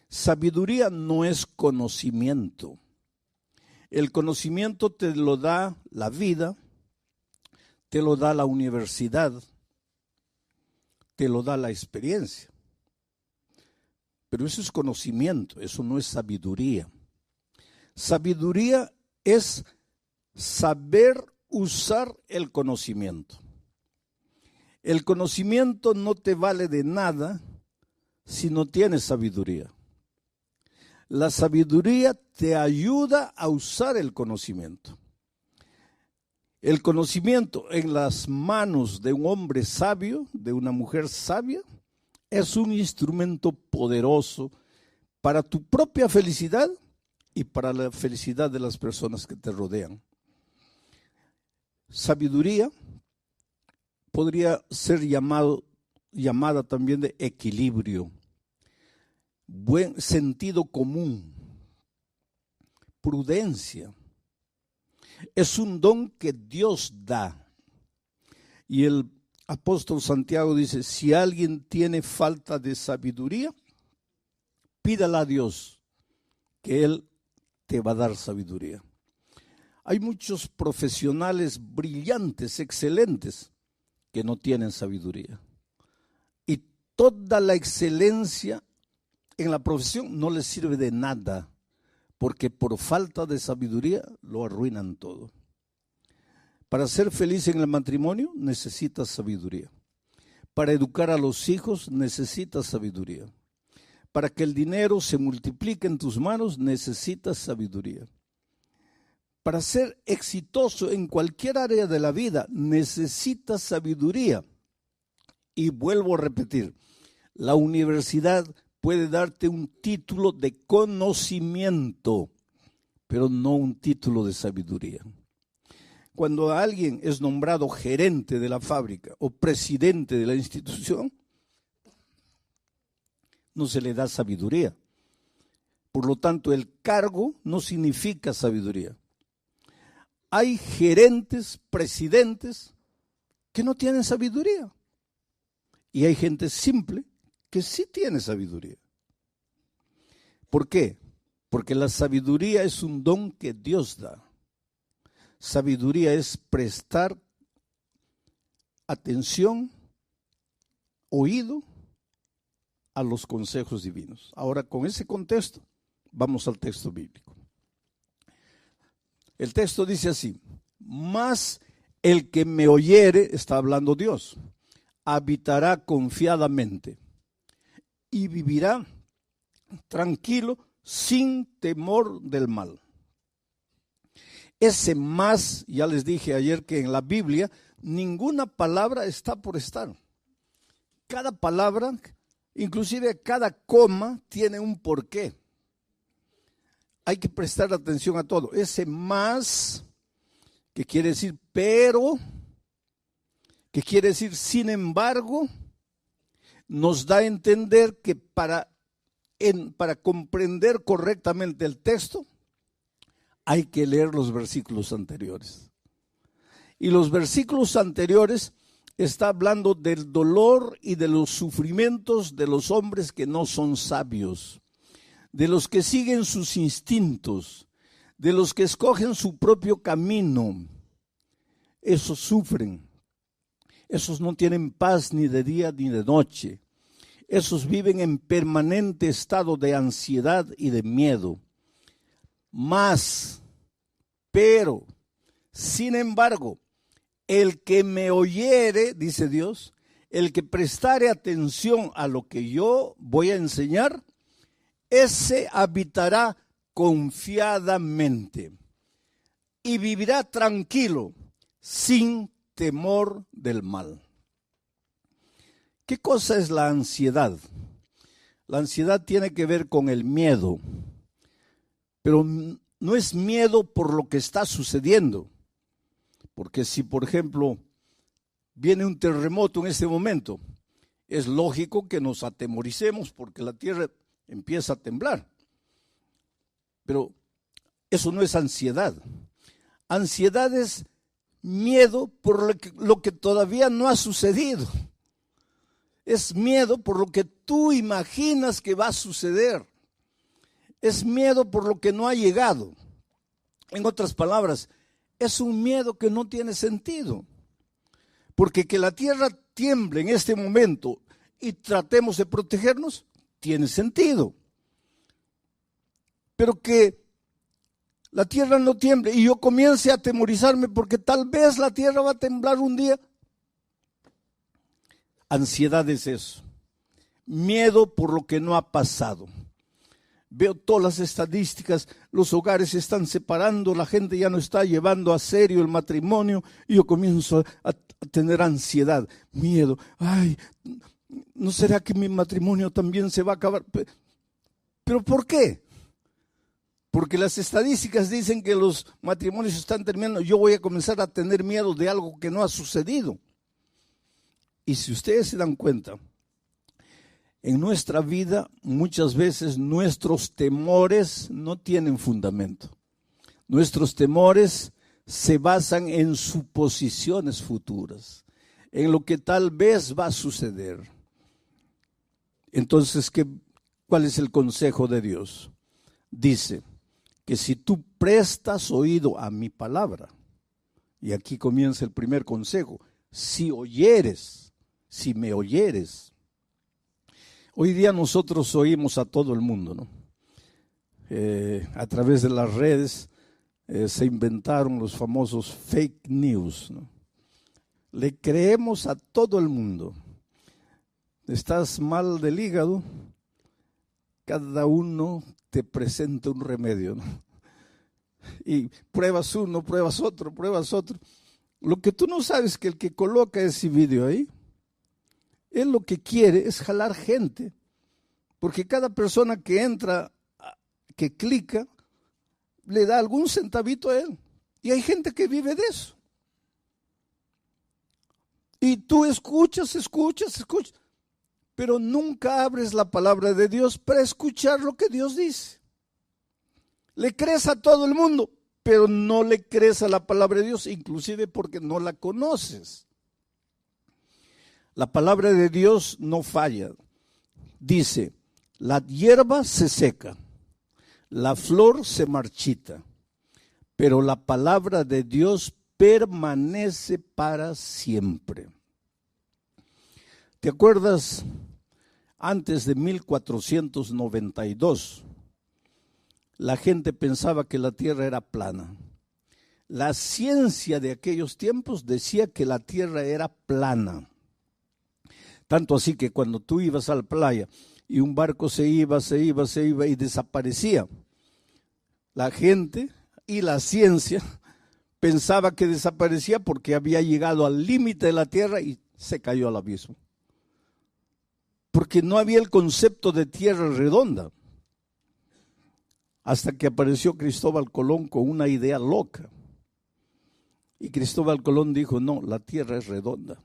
Sabiduría no es conocimiento. El conocimiento te lo da la vida, te lo da la universidad, te lo da la experiencia. Pero eso es conocimiento, eso no es sabiduría. Sabiduría es saber usar el conocimiento. El conocimiento no te vale de nada si no tienes sabiduría. La sabiduría te ayuda a usar el conocimiento. El conocimiento en las manos de un hombre sabio, de una mujer sabia, es un instrumento poderoso para tu propia felicidad y para la felicidad de las personas que te rodean. Sabiduría podría ser llamada también de equilibrio, buen sentido común, prudencia. Es un don que Dios da. Y el apóstol Santiago dice, si alguien tiene falta de sabiduría, pídala a Dios, que Él te va a dar sabiduría. Hay muchos profesionales brillantes, excelentes, que no tienen sabiduría. Y toda la excelencia en la profesión no les sirve de nada, porque por falta de sabiduría lo arruinan todo. Para ser feliz en el matrimonio necesitas sabiduría. Para educar a los hijos necesitas sabiduría. Para que el dinero se multiplique en tus manos necesitas sabiduría. Para ser exitoso en cualquier área de la vida necesitas sabiduría. Y vuelvo a repetir, la universidad puede darte un título de conocimiento, pero no un título de sabiduría. Cuando alguien es nombrado gerente de la fábrica o presidente de la institución, no se le da sabiduría. Por lo tanto, el cargo no significa sabiduría. Hay gerentes, presidentes que no tienen sabiduría. Y hay gente simple que sí tiene sabiduría. ¿Por qué? Porque la sabiduría es un don que Dios da. Sabiduría es prestar atención, oído a los consejos divinos. Ahora, con ese contexto, vamos al texto bíblico. El texto dice así, mas el que me oyere, está hablando Dios, habitará confiadamente y vivirá tranquilo sin temor del mal. Ese más, ya les dije ayer que en la Biblia ninguna palabra está por estar. Cada palabra, inclusive cada coma, tiene un porqué. Hay que prestar atención a todo. Ese más, que quiere decir pero, que quiere decir sin embargo, nos da a entender que para comprender correctamente el texto, hay que leer los versículos anteriores. Y los versículos anteriores está hablando del dolor y de los sufrimientos de los hombres que no son sabios, de los que siguen sus instintos, de los que escogen su propio camino. Esos sufren, esos no tienen paz ni de día ni de noche, esos viven en permanente estado de ansiedad y de miedo. Mas, pero, sin embargo, el que me oyere, dice Dios, el que prestare atención a lo que yo voy a enseñar, ese habitará confiadamente y vivirá tranquilo, sin temor del mal. ¿Qué cosa es la ansiedad? La ansiedad tiene que ver con el miedo, pero no es miedo por lo que está sucediendo. Porque si, por ejemplo, viene un terremoto en este momento, es lógico que nos atemoricemos porque la tierra empieza a temblar. Pero eso no es ansiedad. Ansiedad es miedo por lo que todavía no ha sucedido. Es miedo por lo que tú imaginas que va a suceder. Es miedo por lo que no ha llegado. En otras palabras, es un miedo que no tiene sentido. Porque que la tierra tiemble en este momento y tratemos de protegernos, tiene sentido. Pero que la tierra no tiemble y yo comience a atemorizarme porque tal vez la tierra va a temblar un día. Ansiedad es eso. Miedo por lo que no ha pasado. Veo todas las estadísticas, los hogares se están separando, la gente ya no está llevando a serio el matrimonio y yo comienzo a tener ansiedad, miedo. Ay, ¿no será que mi matrimonio también se va a acabar? ¿Pero por qué? Porque las estadísticas dicen que los matrimonios están terminando. Yo voy a comenzar a tener miedo de algo que no ha sucedido. Y si ustedes se dan cuenta, en nuestra vida muchas veces nuestros temores no tienen fundamento. Nuestros temores se basan en suposiciones futuras, en lo que tal vez va a suceder. Entonces, ¿cuál es el consejo de Dios? Dice que si tú prestas oído a mi palabra, y aquí comienza el primer consejo, si me oyeres. Hoy día nosotros oímos a todo el mundo, ¿no? A través de las redes se inventaron los famosos fake news, ¿no? Le creemos a todo el mundo. Estás mal del hígado, cada uno te presenta un remedio, ¿no? Y pruebas uno, pruebas otro. Lo que tú no sabes es que el que coloca ese video ahí, él lo que quiere es jalar gente, porque cada persona que entra, que clica, le da algún centavito a él. Y hay gente que vive de eso. Y tú escuchas, pero nunca abres la palabra de Dios para escuchar lo que Dios dice. Le crees a todo el mundo, pero no le crees a la palabra de Dios, inclusive porque no la conoces. La palabra de Dios no falla. Dice, la hierba se seca, la flor se marchita, pero la palabra de Dios permanece para siempre. ¿Te acuerdas? Antes de 1492, la gente pensaba que la tierra era plana. La ciencia de aquellos tiempos decía que la tierra era plana. Tanto así que cuando tú ibas a la playa y un barco se iba y desaparecía, la gente y la ciencia pensaba que desaparecía porque había llegado al límite de la tierra y se cayó al abismo. Porque no había el concepto de tierra redonda. Hasta que apareció Cristóbal Colón con una idea loca. Y Cristóbal Colón dijo, no, la tierra es redonda.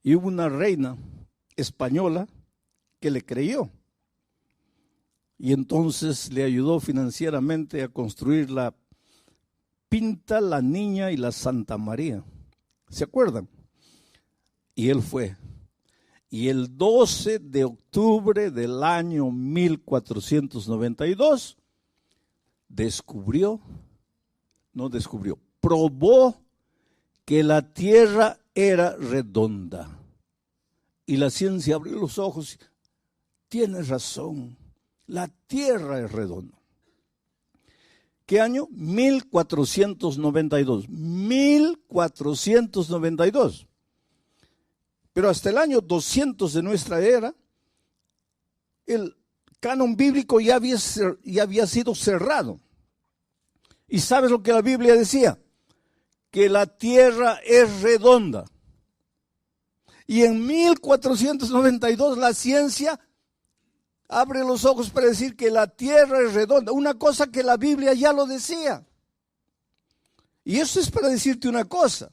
Y hubo una reina española que le creyó. Y entonces le ayudó financieramente a construir la Pinta, la Niña y la Santa María. ¿Se acuerdan? Y él fue. Y el 12 de octubre del año 1492 probó que la tierra era redonda. Y la ciencia abrió los ojos. Tienes razón, la tierra es redonda. ¿Qué año? 1492. 1492. Pero hasta el año 200 de nuestra era, el canon bíblico ya había sido cerrado. ¿Y sabes lo que la Biblia decía? Que la tierra es redonda. Y en 1492 la ciencia abre los ojos para decir que la tierra es redonda. Una cosa que la Biblia ya lo decía. Y eso es para decirte una cosa.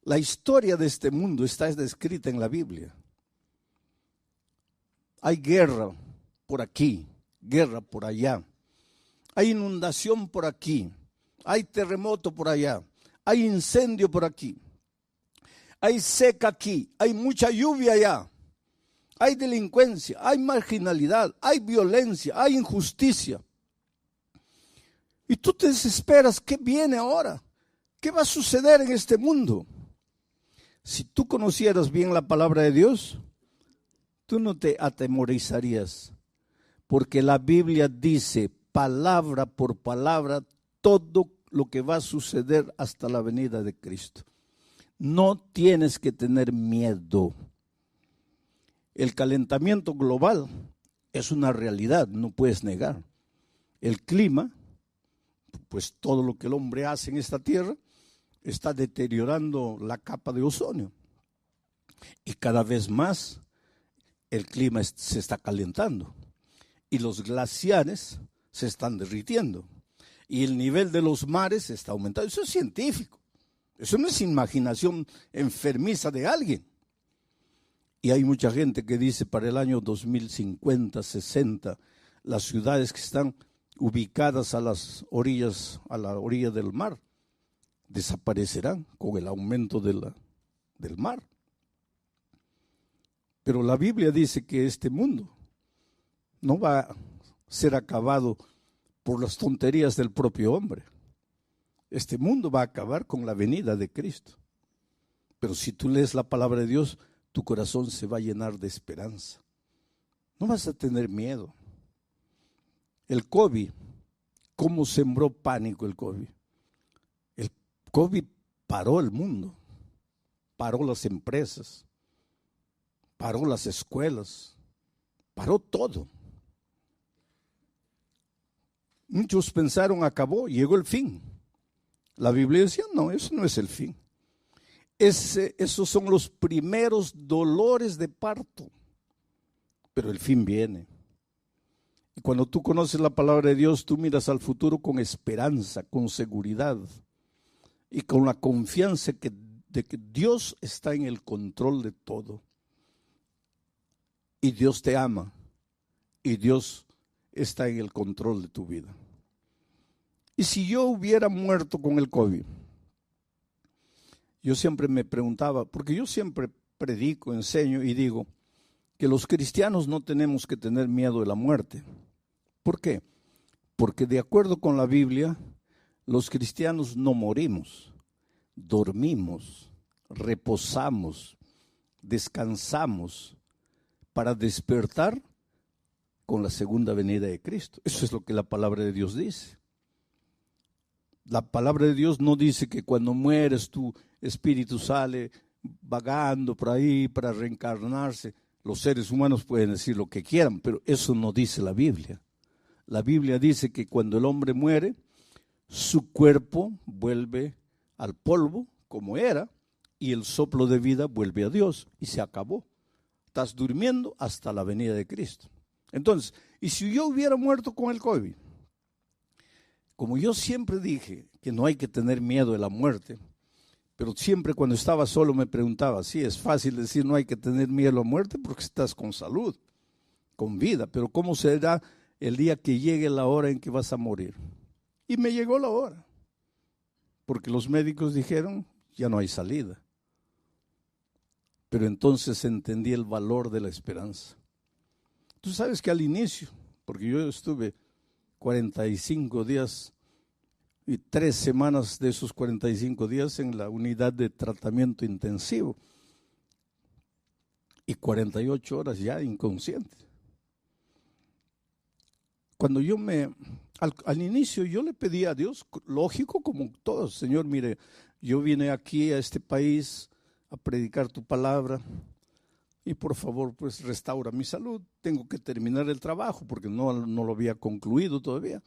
La historia de este mundo está descrita en la Biblia. Hay guerra por aquí, guerra por allá. Hay inundación por aquí, hay terremoto por allá, hay incendio por aquí, hay seca aquí, hay mucha lluvia allá, hay delincuencia, hay marginalidad, hay violencia, hay injusticia. Y tú te desesperas, ¿qué viene ahora? ¿Qué va a suceder en este mundo? Si tú conocieras bien la palabra de Dios, tú no te atemorizarías, porque la Biblia dice palabra por palabra todo lo que va a suceder hasta la venida de Cristo. No tienes que tener miedo. El calentamiento global es una realidad, no puedes negar. El clima, pues todo lo que el hombre hace en esta tierra, está deteriorando la capa de ozono. Y cada vez más el clima se está calentando. Y los glaciares se están derritiendo. Y el nivel de los mares está aumentando. Eso es científico. Eso no es imaginación enfermiza de alguien. Y hay mucha gente que dice para el año 2050, 60, las ciudades que están ubicadas a las orillas, a la orilla del mar, desaparecerán con el aumento del mar. Pero la Biblia dice que este mundo no va a ser acabado por las tonterías del propio hombre. Este mundo va a acabar con la venida de Cristo. Pero si tú lees la palabra de Dios, tu corazón se va a llenar de esperanza. No vas a tener miedo. El COVID, ¿cómo sembró pánico el COVID? El COVID paró el mundo, paró las empresas, paró las escuelas, paró todo. Muchos pensaron, acabó, llegó el fin. La Biblia decía, no, eso no es el fin. Esos son los primeros dolores de parto, pero el fin viene. Y cuando tú conoces la palabra de Dios, tú miras al futuro con esperanza, con seguridad y con la confianza de que Dios está en el control de todo. Y Dios te ama y Dios está en el control de tu vida. Y si yo hubiera muerto con el COVID, yo siempre me preguntaba, porque yo siempre predico, enseño y digo que los cristianos no tenemos que tener miedo de la muerte. ¿Por qué? Porque de acuerdo con la Biblia, los cristianos no morimos, dormimos, reposamos, descansamos para despertar con la segunda venida de Cristo. Eso es lo que la palabra de Dios dice. La palabra de Dios no dice que cuando mueres tu espíritu sale vagando por ahí para reencarnarse. Los seres humanos pueden decir lo que quieran, pero eso no dice la Biblia. La Biblia dice que cuando el hombre muere, su cuerpo vuelve al polvo como era y el soplo de vida vuelve a Dios y se acabó. Estás durmiendo hasta la venida de Cristo. Entonces, ¿y si yo hubiera muerto con el COVID? Como yo siempre dije que no hay que tener miedo de la muerte, pero siempre cuando estaba solo me preguntaba, sí, es fácil decir no hay que tener miedo a la muerte porque estás con salud, con vida, pero ¿cómo será el día que llegue la hora en que vas a morir? Y me llegó la hora, porque los médicos dijeron, ya no hay salida. Pero entonces entendí el valor de la esperanza. Tú sabes que al inicio, porque yo estuve 45 días y 3 semanas de esos 45 días en la unidad de tratamiento intensivo y 48 horas ya inconsciente. Cuando yo al inicio yo le pedí a Dios, lógico como todos, Señor, mire, yo vine aquí a este país a predicar tu palabra y por favor pues restaura mi salud, tengo que terminar el trabajo porque no lo había concluido todavía.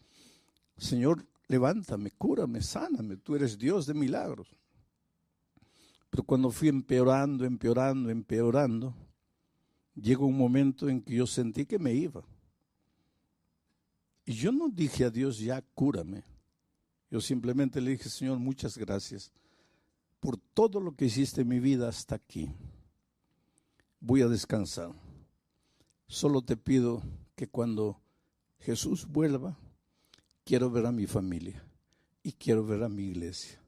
Señor, levántame, cúrame, sáname, tú eres Dios de milagros. Pero cuando fui empeorando, llegó un momento en que yo sentí que me iba. Y yo no dije a Dios, ya cúrame. Yo simplemente le dije, Señor, muchas gracias por todo lo que hiciste en mi vida hasta aquí. Voy a descansar. Solo te pido que cuando Jesús vuelva, quiero ver a mi familia y quiero ver a mi iglesia.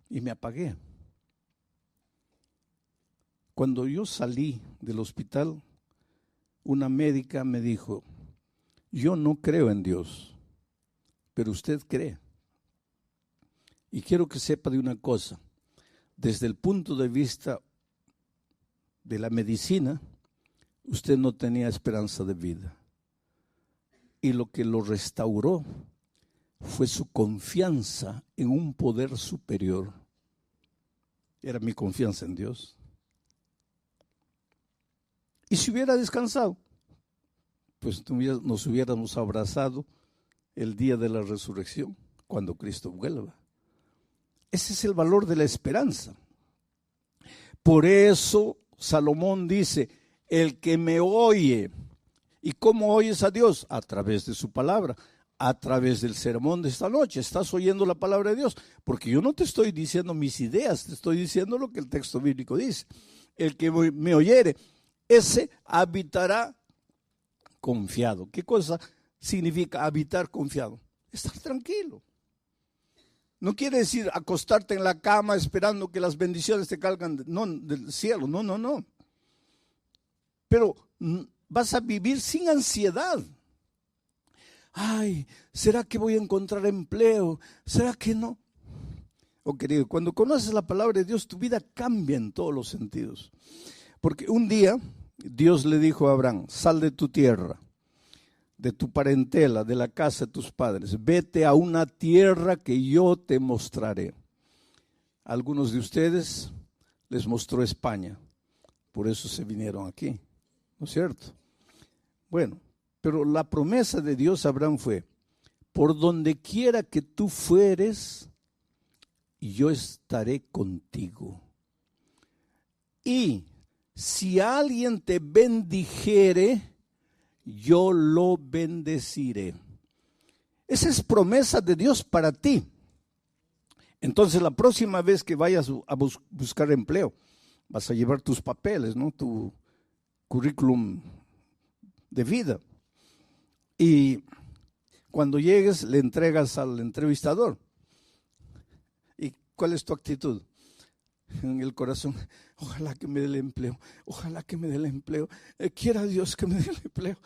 Y me apagué. Cuando yo salí del hospital, una médica me dijo, yo no creo en Dios, pero usted cree. Y quiero que sepa de una cosa, desde el punto de vista de la medicina, usted no tenía esperanza de vida. Y lo que lo restauró fue su confianza en un poder superior. Era mi confianza en Dios. Y si hubiera descansado, pues nos hubiéramos abrazado el día de la resurrección, cuando Cristo vuelva. Ese es el valor de la esperanza. Por eso Salomón dice, el que me oye. ¿Y cómo oyes a Dios? A través de su palabra, a través del sermón de esta noche. Estás oyendo la palabra de Dios, porque yo no te estoy diciendo mis ideas, te estoy diciendo lo que el texto bíblico dice. El que me oyere, ese habitará confiado. ¿Qué cosa significa habitar confiado. Estar tranquilo. No quiere decir acostarte en la cama esperando que las bendiciones te caigan del cielo. No, no, no. Pero vas a vivir sin ansiedad. Ay, ¿será que voy a encontrar empleo? ¿Será que no? Oh, querido, cuando conoces la palabra de Dios, tu vida cambia en todos los sentidos. Porque un día Dios le dijo a Abraham: sal de tu tierra, de tu parentela, de la casa de tus padres, vete a una tierra que yo te mostraré. A algunos de ustedes les mostró España, por eso se vinieron aquí, ¿no es cierto? Bueno, pero la promesa de Dios a Abraham fue: por donde quiera que tú fueres, yo estaré contigo. Y si alguien te bendijere, yo lo bendeciré. Esa es promesa de Dios para ti. Entonces, la próxima vez que vayas a buscar empleo, vas a llevar tus papeles, ¿no? Tu currículum de vida. Y cuando llegues, le entregas al entrevistador. ¿Y cuál es tu actitud? En el corazón: ojalá que me dé el empleo, ojalá que me dé el empleo, quiera Dios que me dé el empleo.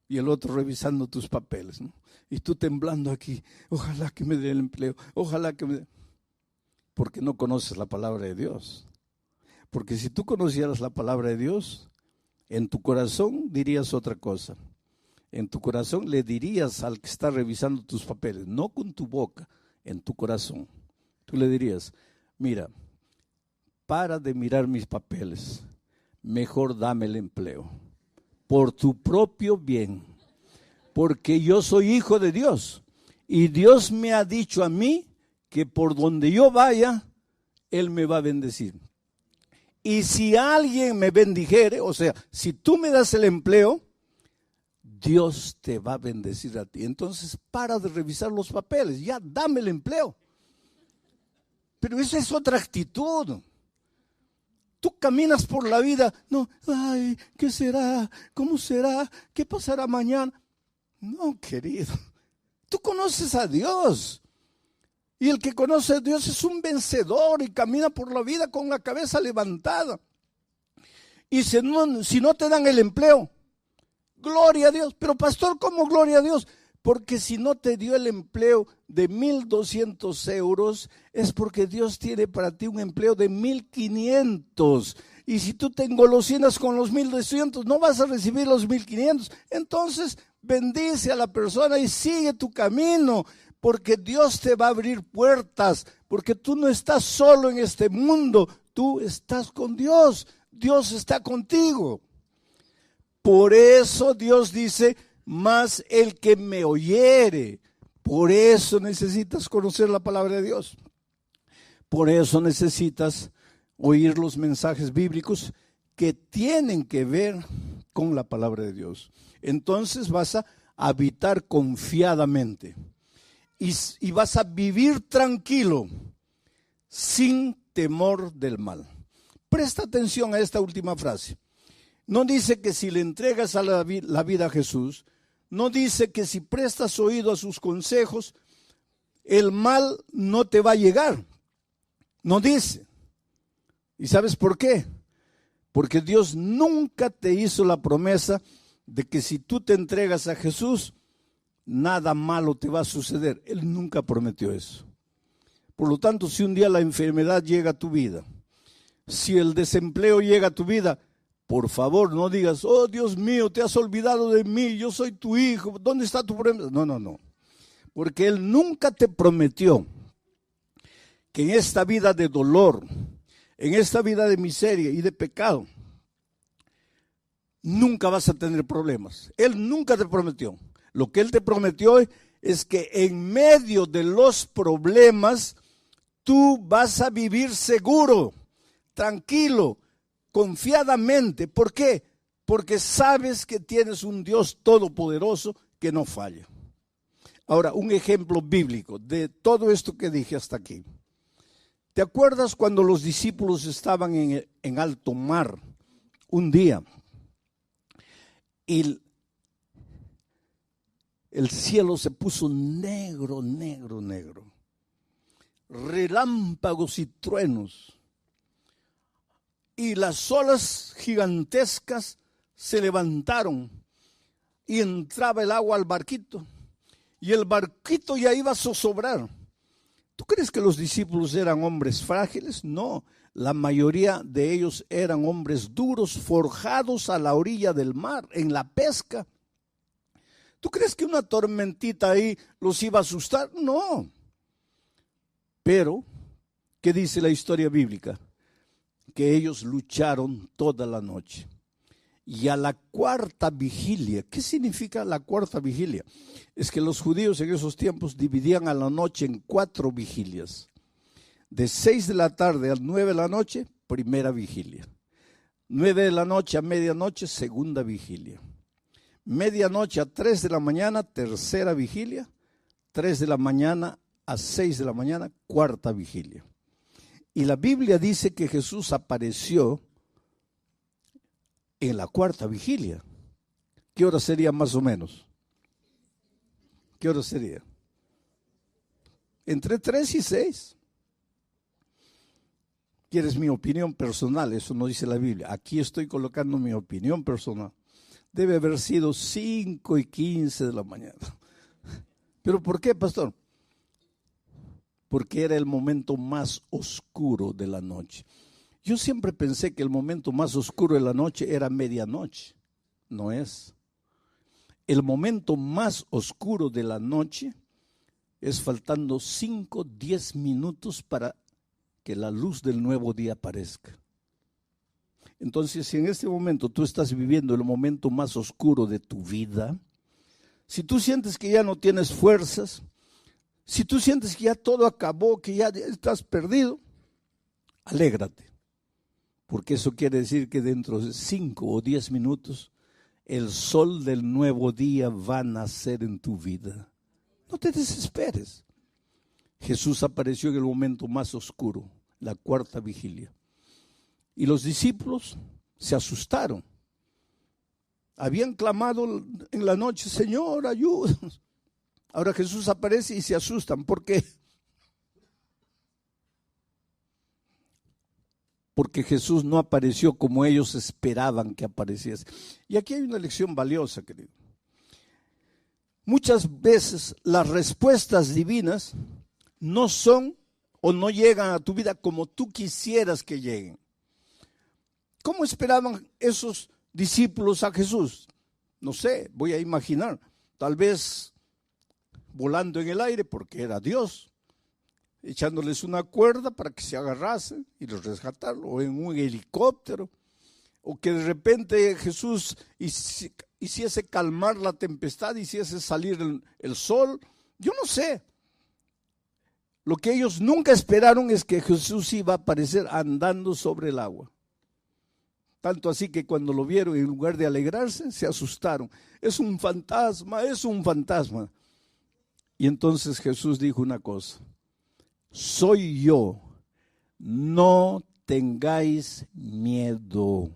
Y el otro revisando tus papeles, ¿no? Y tú temblando aquí: ojalá que me dé el empleo, ojalá que me dé. Porque no conoces la palabra de Dios. Porque si tú conocieras la palabra de Dios, en tu corazón dirías otra cosa. En tu corazón le dirías al que está revisando tus papeles, no con tu boca, en tu corazón. Tú le dirías: mira, para de mirar mis papeles, mejor dame el empleo, por tu propio bien, porque yo soy hijo de Dios, y Dios me ha dicho a mí que por donde yo vaya, Él me va a bendecir. Y si alguien me bendijere, o sea, si tú me das el empleo, Dios te va a bendecir a ti. Entonces, para de revisar los papeles, ya dame el empleo. Pero esa es otra actitud. Tú caminas por la vida, no, ay, ¿qué será? ¿Cómo será? ¿Qué pasará mañana? No, querido, tú conoces a Dios. Y el que conoce a Dios es un vencedor y camina por la vida con la cabeza levantada. Y si no te dan el empleo, gloria a Dios. Pero pastor, ¿cómo gloria a Dios? Porque si no te dio el empleo de 1,200 euros, es porque Dios tiene para ti un empleo de 1,500. Y si tú te engolosinas con los 1,200, no vas a recibir los 1,500. Entonces, bendice a la persona y sigue tu camino, porque Dios te va a abrir puertas, porque tú no estás solo en este mundo, tú estás con Dios. Dios está contigo. Por eso Dios dice: mas el que me oyere. Por eso necesitas conocer la palabra de Dios. Por eso necesitas oír los mensajes bíblicos que tienen que ver con la palabra de Dios. Entonces vas a habitar confiadamente y vas a vivir tranquilo, sin temor del mal. Presta atención a esta última frase. No dice que si le entregas a la vida a Jesús, no dice que si prestas oído a sus consejos, el mal no te va a llegar. No dice. ¿Y sabes por qué? Porque Dios nunca te hizo la promesa de que si tú te entregas a Jesús, nada malo te va a suceder. Él nunca prometió eso. Por lo tanto, si un día la enfermedad llega a tu vida, si el desempleo llega a tu vida, por favor, no digas: oh Dios mío, te has olvidado de mí, yo soy tu hijo, ¿dónde está tu promesa? No, no, no. Porque Él nunca te prometió que en esta vida de dolor, en esta vida de miseria y de pecado, nunca vas a tener problemas. Él nunca te prometió. Lo que Él te prometió es que en medio de los problemas, tú vas a vivir seguro, tranquilo, confiadamente. ¿Por qué? Porque sabes que tienes un Dios todopoderoso que no falla. Ahora, un ejemplo bíblico de todo esto que dije hasta aquí. ¿Te acuerdas cuando los discípulos estaban en alto mar un día? Y el cielo se puso negro, negro, negro. Relámpagos y truenos. Y las olas gigantescas se levantaron y entraba el agua al barquito. Y el barquito ya iba a zozobrar. ¿Tú crees que los discípulos eran hombres frágiles? No, la mayoría de ellos eran hombres duros, forjados a la orilla del mar, en la pesca. ¿Tú crees que una tormentita ahí los iba a asustar? No. Pero, ¿qué dice la historia bíblica? Que ellos lucharon toda la noche. Y a la cuarta vigilia, ¿qué significa la cuarta vigilia? Es que los judíos en esos tiempos dividían a la noche en 4 vigilias. De 6 de la tarde a 9 de la noche, primera vigilia. 9 de la noche a medianoche, segunda vigilia. Medianoche a 3 de la mañana, tercera vigilia. 3 de la mañana a 6 de la mañana, cuarta vigilia. Y la Biblia dice que Jesús apareció en la cuarta vigilia. ¿Qué hora sería más o menos? ¿Qué hora sería? Entre 3 y 6. ¿Quieres mi opinión personal? Eso no dice la Biblia. Aquí estoy colocando mi opinión personal. Debe haber sido 5 y 15 de la mañana. ¿Pero por qué, pastor? Porque era el momento más oscuro de la noche. Yo siempre pensé que el momento más oscuro de la noche era medianoche. No es. El momento más oscuro de la noche es faltando 5, 10 minutos para que la luz del nuevo día aparezca. Entonces, si en este momento tú estás viviendo el momento más oscuro de tu vida, si tú sientes que ya no tienes fuerzas, si tú sientes que ya todo acabó, que ya estás perdido, alégrate. Porque eso quiere decir que dentro de 5 o 10 minutos el sol del nuevo día va a nacer en tu vida. No te desesperes. Jesús apareció en el momento más oscuro, la cuarta vigilia. Y los discípulos se asustaron. Habían clamado en la noche, Señor, ayúdanos. Ahora Jesús aparece y se asustan. ¿Por qué? Porque Jesús no apareció como ellos esperaban que apareciese. Y aquí hay una lección valiosa, querido. Muchas veces las respuestas divinas no son o no llegan a tu vida como tú quisieras que lleguen. ¿Cómo esperaban esos discípulos a Jesús? No sé, voy a imaginar, tal vez volando en el aire porque era Dios, echándoles una cuerda para que se agarrasen y los rescataron, o en un helicóptero, o que de repente Jesús hiciese calmar la tempestad, hiciese salir el sol, yo no sé. Lo que ellos nunca esperaron es que Jesús iba a aparecer andando sobre el agua. Tanto así que cuando lo vieron, en lugar de alegrarse, se asustaron. Es un fantasma, es un fantasma. Y entonces Jesús dijo una cosa: soy yo, no tengáis miedo.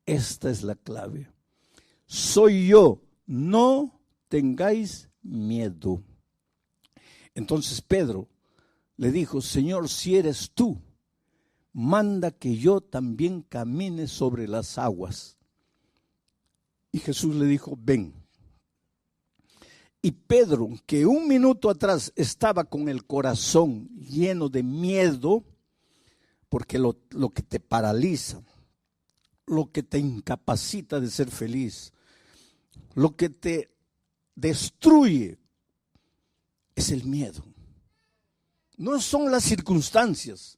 Esta es la clave. Soy yo, no tengáis miedo. Entonces Pedro le dijo: Señor, si eres tú, manda que yo también camine sobre las aguas. Y Jesús le dijo: ven. Y Pedro, que un minuto atrás estaba con el corazón lleno de miedo, porque lo que te paraliza, lo que te incapacita de ser feliz, lo que te destruye, es el miedo. No son las circunstancias.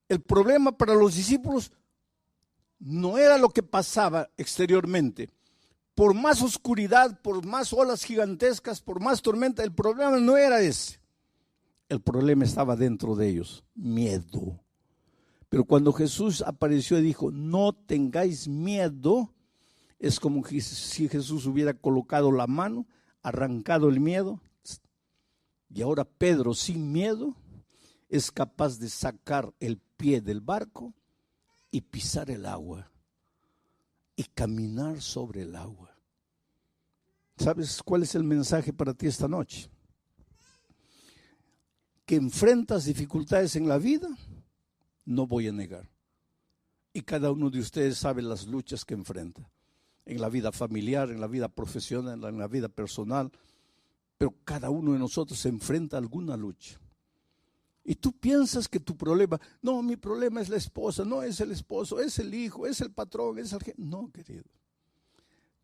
El problema para los discípulos no era lo que pasaba exteriormente. Por más oscuridad, por más olas gigantescas, por más tormenta, el problema no era ese. El problema estaba dentro de ellos, miedo. Pero cuando Jesús apareció y dijo: no tengáis miedo, es como si Jesús hubiera colocado la mano, arrancado el miedo. Y ahora Pedro, sin miedo, es capaz de sacar el pie del barco y pisar el agua y caminar sobre el agua. ¿Sabes cuál es el mensaje para ti esta noche? Que enfrentas dificultades en la vida, no voy a negar. Y cada uno de ustedes sabe las luchas que enfrenta. En la vida familiar, en la vida profesional, en la vida personal. Pero cada uno de nosotros se enfrenta a alguna lucha. Y tú piensas que tu problema, no, mi problema es la esposa, no es el esposo, es el hijo, es el patrón, es el jefe. No, querido.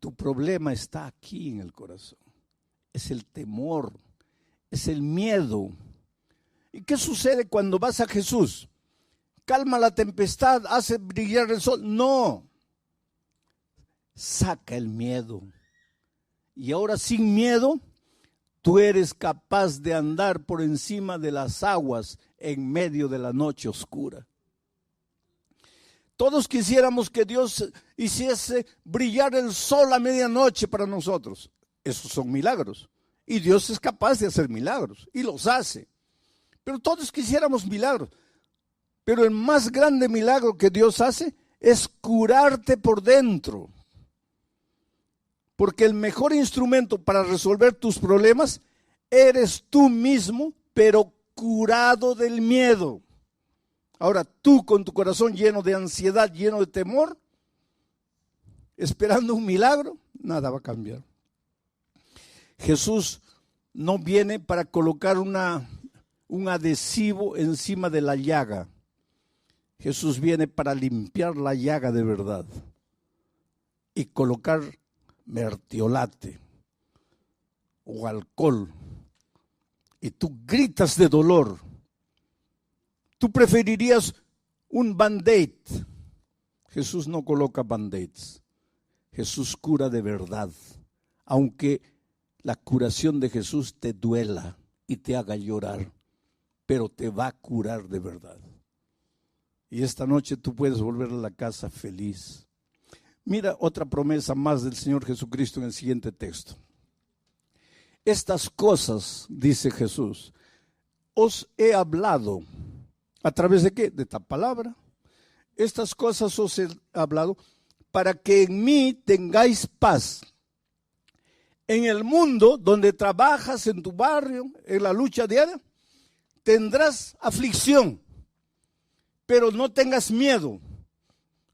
Tu problema está aquí en el corazón. Es el temor, es el miedo. ¿Y qué sucede cuando vas a Jesús? Calma la tempestad, hace brillar el sol. No. Saca el miedo. Y ahora sin miedo, tú eres capaz de andar por encima de las aguas en medio de la noche oscura. Todos quisiéramos que Dios hiciese brillar el sol a medianoche para nosotros. Esos son milagros. Y Dios es capaz de hacer milagros. Y los hace. Pero todos quisiéramos milagros. Pero el más grande milagro que Dios hace es curarte por dentro. Porque el mejor instrumento para resolver tus problemas eres tú mismo, pero curado del miedo. Ahora, tú con tu corazón lleno de ansiedad, lleno de temor, esperando un milagro, nada va a cambiar. Jesús no viene para colocar un adhesivo encima de la llaga. Jesús viene para limpiar la llaga de verdad y colocar mertiolate o alcohol. Y tú gritas de dolor. Tú preferirías un band-aid. Jesús no coloca band-aids. Jesús cura de verdad. Aunque la curación de Jesús te duela y te haga llorar, pero te va a curar de verdad. Y esta noche tú puedes volver a la casa feliz. Mira otra promesa más del Señor Jesucristo en el siguiente texto. Estas cosas, dice Jesús, os he hablado. ¿A través de qué? De esta palabra. Estas cosas os he hablado para que en mí tengáis paz. En el mundo donde trabajas, en tu barrio, en la lucha diaria, tendrás aflicción. Pero no tengas miedo.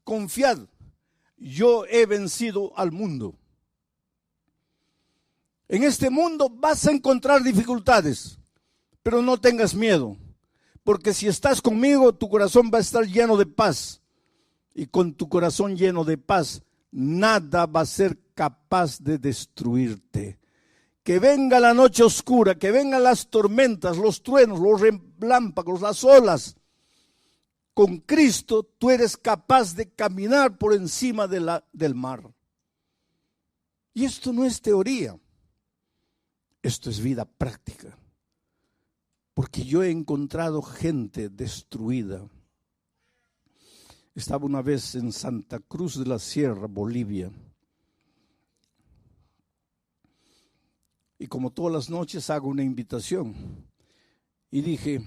Confiad. Yo he vencido al mundo. En este mundo vas a encontrar dificultades, pero no tengas miedo, porque si estás conmigo, tu corazón va a estar lleno de paz. Y con tu corazón lleno de paz, nada va a ser capaz de destruirte. Que venga la noche oscura, que vengan las tormentas, los truenos, los relámpagos, las olas. Con Cristo tú eres capaz de caminar por encima del mar. Y esto no es teoría. Esto es vida práctica. Porque yo he encontrado gente destruida. Estaba una vez en Santa Cruz de la Sierra, Bolivia. Y como todas las noches hago una invitación. Y dije,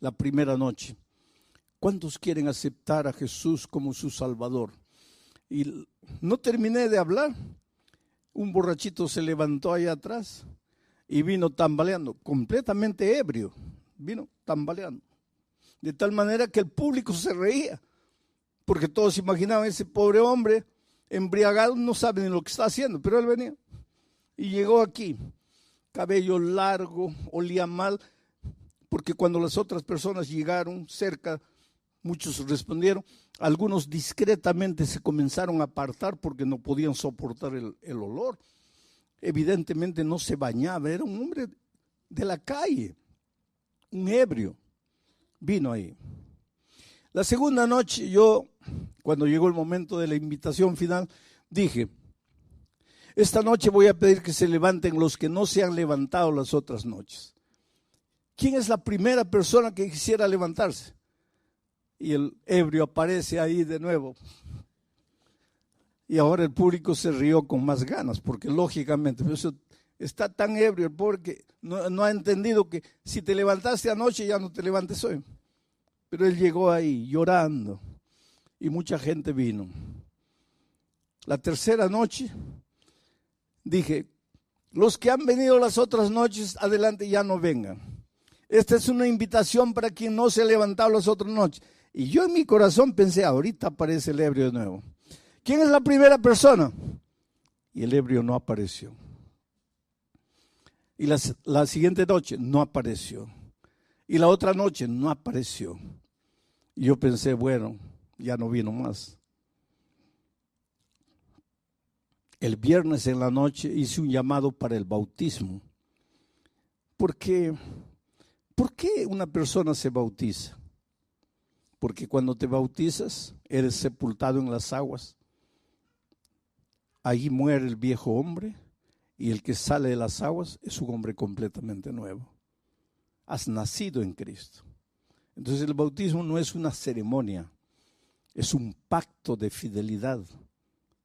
la primera noche, ¿cuántos quieren aceptar a Jesús como su Salvador? Y no terminé de hablar. Un borrachito se levantó allá atrás y vino tambaleando, completamente ebrio. Vino tambaleando. De tal manera que el público se reía. Porque todos imaginaban ese pobre hombre embriagado, no sabe ni lo que está haciendo. Pero él venía y llegó aquí. Cabello largo, olía mal. Porque cuando las otras personas llegaron cerca, muchos respondieron, algunos discretamente se comenzaron a apartar porque no podían soportar el olor. Evidentemente no se bañaba, era un hombre de la calle, un ebrio. Vino ahí. La segunda noche yo, cuando llegó el momento de la invitación final, dije, esta noche voy a pedir que se levanten los que no se han levantado las otras noches. ¿Quién es la primera persona que quisiera levantarse? Y el ebrio aparece ahí de nuevo. Y ahora el público se rió con más ganas, porque lógicamente eso está tan ebrio el pobre que no ha entendido que si te levantaste anoche ya no te levantes hoy. Pero él llegó ahí llorando y mucha gente vino. La tercera noche dije, Los que han venido las otras noches, adelante, ya no vengan. Esta es una invitación para quien no se ha levantado las otras noches. Y yo en mi corazón pensé, ahorita aparece el ebrio de nuevo. ¿Quién es la primera persona? Y el ebrio no apareció. Y la siguiente noche no apareció. Y la otra noche no apareció. Y yo pensé, bueno, ya no vino más. El viernes en la noche hice un llamado para el bautismo. ¿Por qué una persona se bautiza? Porque cuando te bautizas, eres sepultado en las aguas. Allí muere el viejo hombre y el que sale de las aguas es un hombre completamente nuevo. Has nacido en Cristo. Entonces el bautismo no es una ceremonia, es un pacto de fidelidad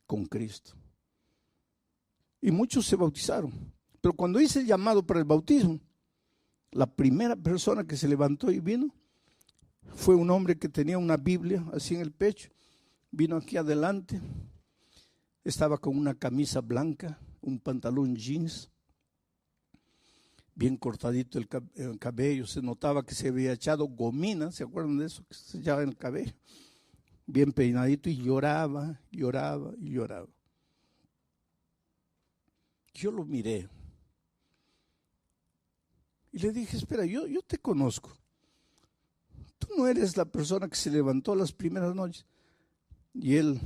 con Cristo. Y muchos se bautizaron. Pero cuando hice el llamado para el bautismo, la primera persona que se levantó y vino fue un hombre que tenía una Biblia así en el pecho. Vino aquí adelante, estaba con una camisa blanca, un pantalón jeans, bien cortadito el cabello, se notaba que se había echado gomina, ¿se acuerdan de eso? Que se echaba en el cabello, bien peinadito, y lloraba, lloraba y lloraba. Yo lo miré y le dije, espera, yo te conozco. Tú no eres la persona que se levantó las primeras noches. Y él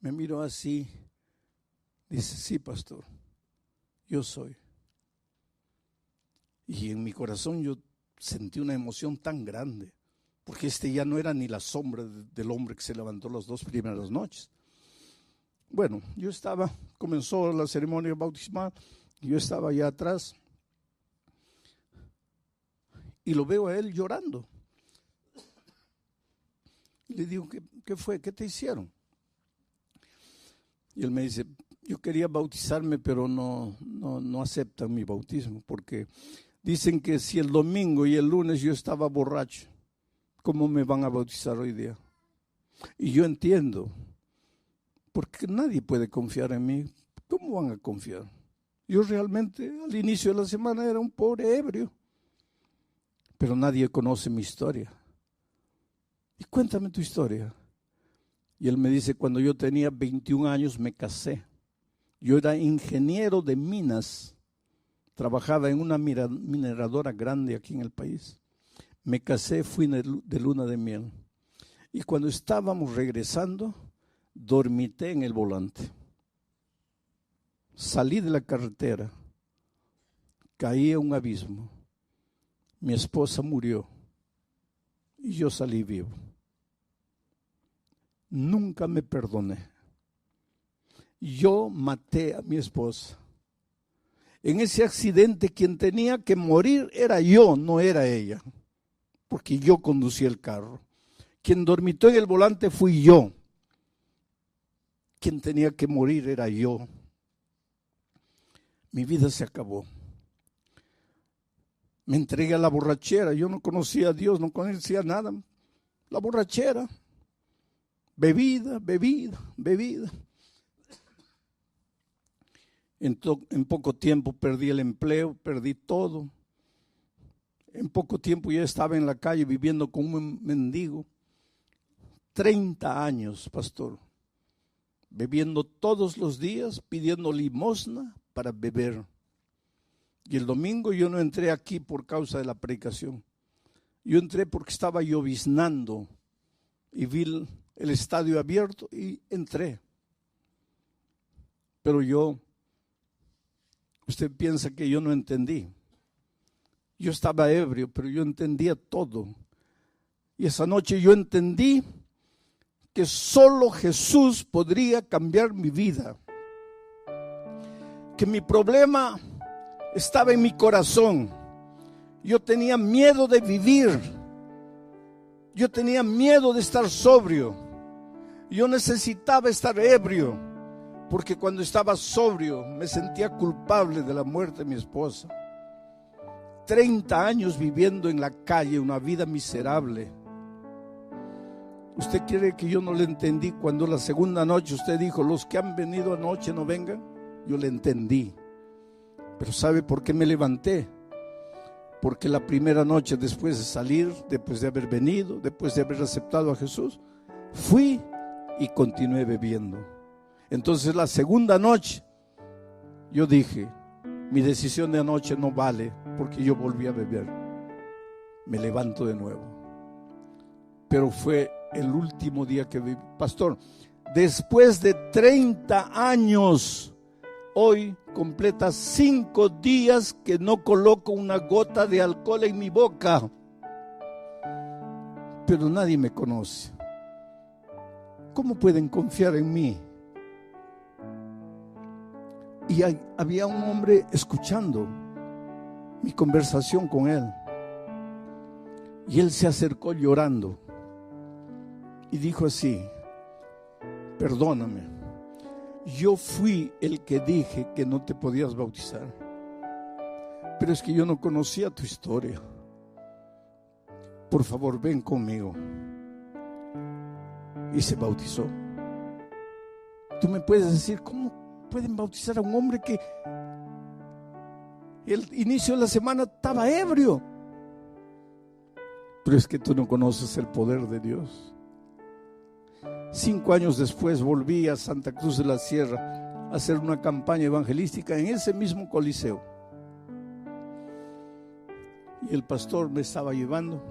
me miró así, dice, sí, pastor, yo soy. Y en mi corazón yo sentí una emoción tan grande, porque ya no era ni la sombra del hombre que se levantó las 2 primeras noches. Bueno, comenzó la ceremonia bautismal, yo estaba allá atrás y lo veo a él llorando. Le digo, ¿qué fue? ¿Qué te hicieron? Y él me dice, yo quería bautizarme, pero no aceptan mi bautismo, porque dicen que si el domingo y el lunes yo estaba borracho, ¿cómo me van a bautizar hoy día? Y yo entiendo, porque nadie puede confiar en mí. ¿Cómo van a confiar? Yo realmente al inicio de la semana era un pobre ebrio, pero nadie conoce mi historia. Y cuéntame tu historia. Y él me dice, cuando yo tenía 21 años me casé. Yo era ingeniero de minas. Trabajaba en una mineradora grande aquí en el país. Me casé, fui de luna de miel. Y cuando estábamos regresando, dormité en el volante. Salí de la carretera. Caí a un abismo. Mi esposa murió. Y yo salí vivo. Nunca me perdoné. Yo maté a mi esposa. En ese accidente quien tenía que morir era yo, no era ella, porque yo conducí el carro. Quien dormitó en el volante fui yo. Quien tenía que morir era yo. Mi vida se acabó. Me entregué a la borrachera. Yo no conocía a Dios, no conocía nada. La borrachera. Bebida. En poco tiempo perdí el empleo, perdí todo. En poco tiempo ya estaba en la calle viviendo como un mendigo. 30 años, pastor, bebiendo todos los días, pidiendo limosna para beber. Y el domingo yo no entré aquí por causa de la predicación. Yo entré porque estaba lloviznando y vi el estadio abierto y entré. Pero usted piensa que yo no entendí. Yo estaba ebrio, pero yo entendía todo. Y esa noche yo entendí que solo Jesús podría cambiar mi vida. Que mi problema estaba en mi corazón. Yo tenía miedo de vivir. Yo tenía miedo de estar sobrio. Yo necesitaba estar ebrio, porque cuando estaba sobrio me sentía culpable de la muerte de mi esposa. 30 años viviendo en la calle, una vida miserable. ¿Usted quiere que yo no le entendí cuando la segunda noche usted dijo, los que han venido anoche no vengan? Yo le entendí. Pero ¿sabe por qué me levanté? Porque la primera noche después de salir, después de haber venido, después de haber aceptado a Jesús, fui y continué bebiendo. Entonces la segunda noche yo dije, mi decisión de anoche no vale porque yo volví a beber. Me levanto de nuevo. Pero fue el último día que viví. Pastor, después de 30 años, hoy completa 5 días que no coloco una gota de alcohol en mi boca. Pero nadie me conoce. ¿Cómo pueden confiar en mí? Y había un hombre escuchando mi conversación con él. Y él se acercó llorando y dijo así: perdóname, yo fui el que dije que no te podías bautizar, pero es que yo no conocía tu historia. Por favor, ven conmigo. Y se bautizó. Tú me puedes decir, ¿cómo pueden bautizar a un hombre que el inicio de la semana estaba ebrio? Pero es que tú no conoces el poder de Dios. 5 años después volví a Santa Cruz de la Sierra a hacer una campaña evangelística en ese mismo coliseo. Y el pastor me estaba llevando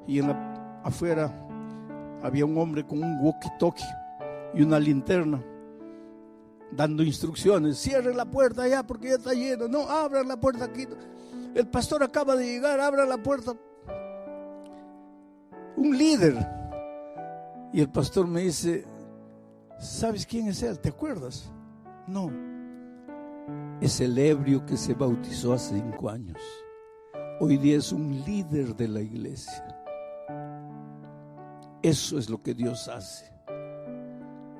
y afuera había un hombre con un walkie-talkie y una linterna dando instrucciones. Cierren la puerta allá porque ya está lleno. No, abran la puerta aquí. El pastor acaba de llegar, abran la puerta. Un líder. Y el pastor me dice, ¿sabes quién es él? ¿Te acuerdas? No. Es el ebrio que se bautizó hace 5 años. Hoy día es un líder de la iglesia. Eso es lo que Dios hace.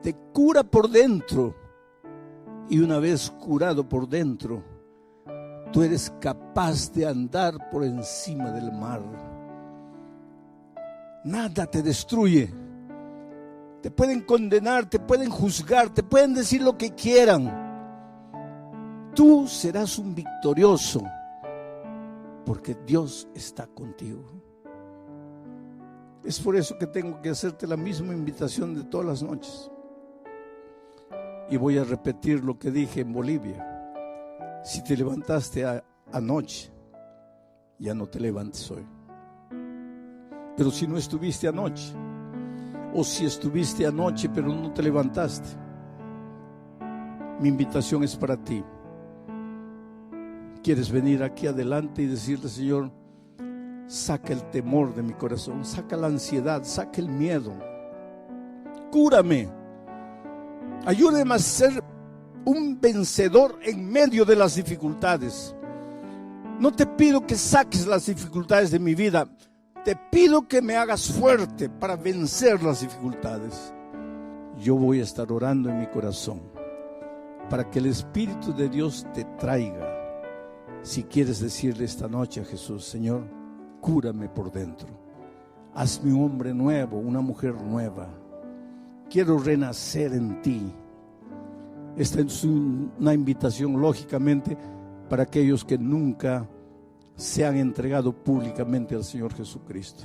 Te cura por dentro. Y una vez curado por dentro, tú eres capaz de andar por encima del mar. Nada te destruye. Te pueden condenar, te pueden juzgar, te pueden decir lo que quieran. Tú serás un victorioso porque Dios está contigo. Es por eso que tengo que hacerte la misma invitación de todas las noches. Y voy a repetir lo que dije en Bolivia. Si te levantaste anoche, ya no te levantes hoy. Pero si no estuviste anoche, o si estuviste anoche pero no te levantaste, mi invitación es para ti. ¿Quieres venir aquí adelante y decirle, Señor, saca el temor de mi corazón, saca la ansiedad, saca el miedo, cúrame, ayúdame a ser un vencedor en medio de las dificultades? No te pido que saques las dificultades de mi vida, te pido que me hagas fuerte para vencer las dificultades. Yo voy a estar orando en mi corazón para que el Espíritu de Dios te traiga. Si quieres decirle esta noche a Jesús, Señor, cúrame por dentro, hazme un hombre nuevo, una mujer nueva, quiero renacer en ti. Esta es una invitación, lógicamente, para aquellos que nunca se han entregado públicamente al Señor Jesucristo.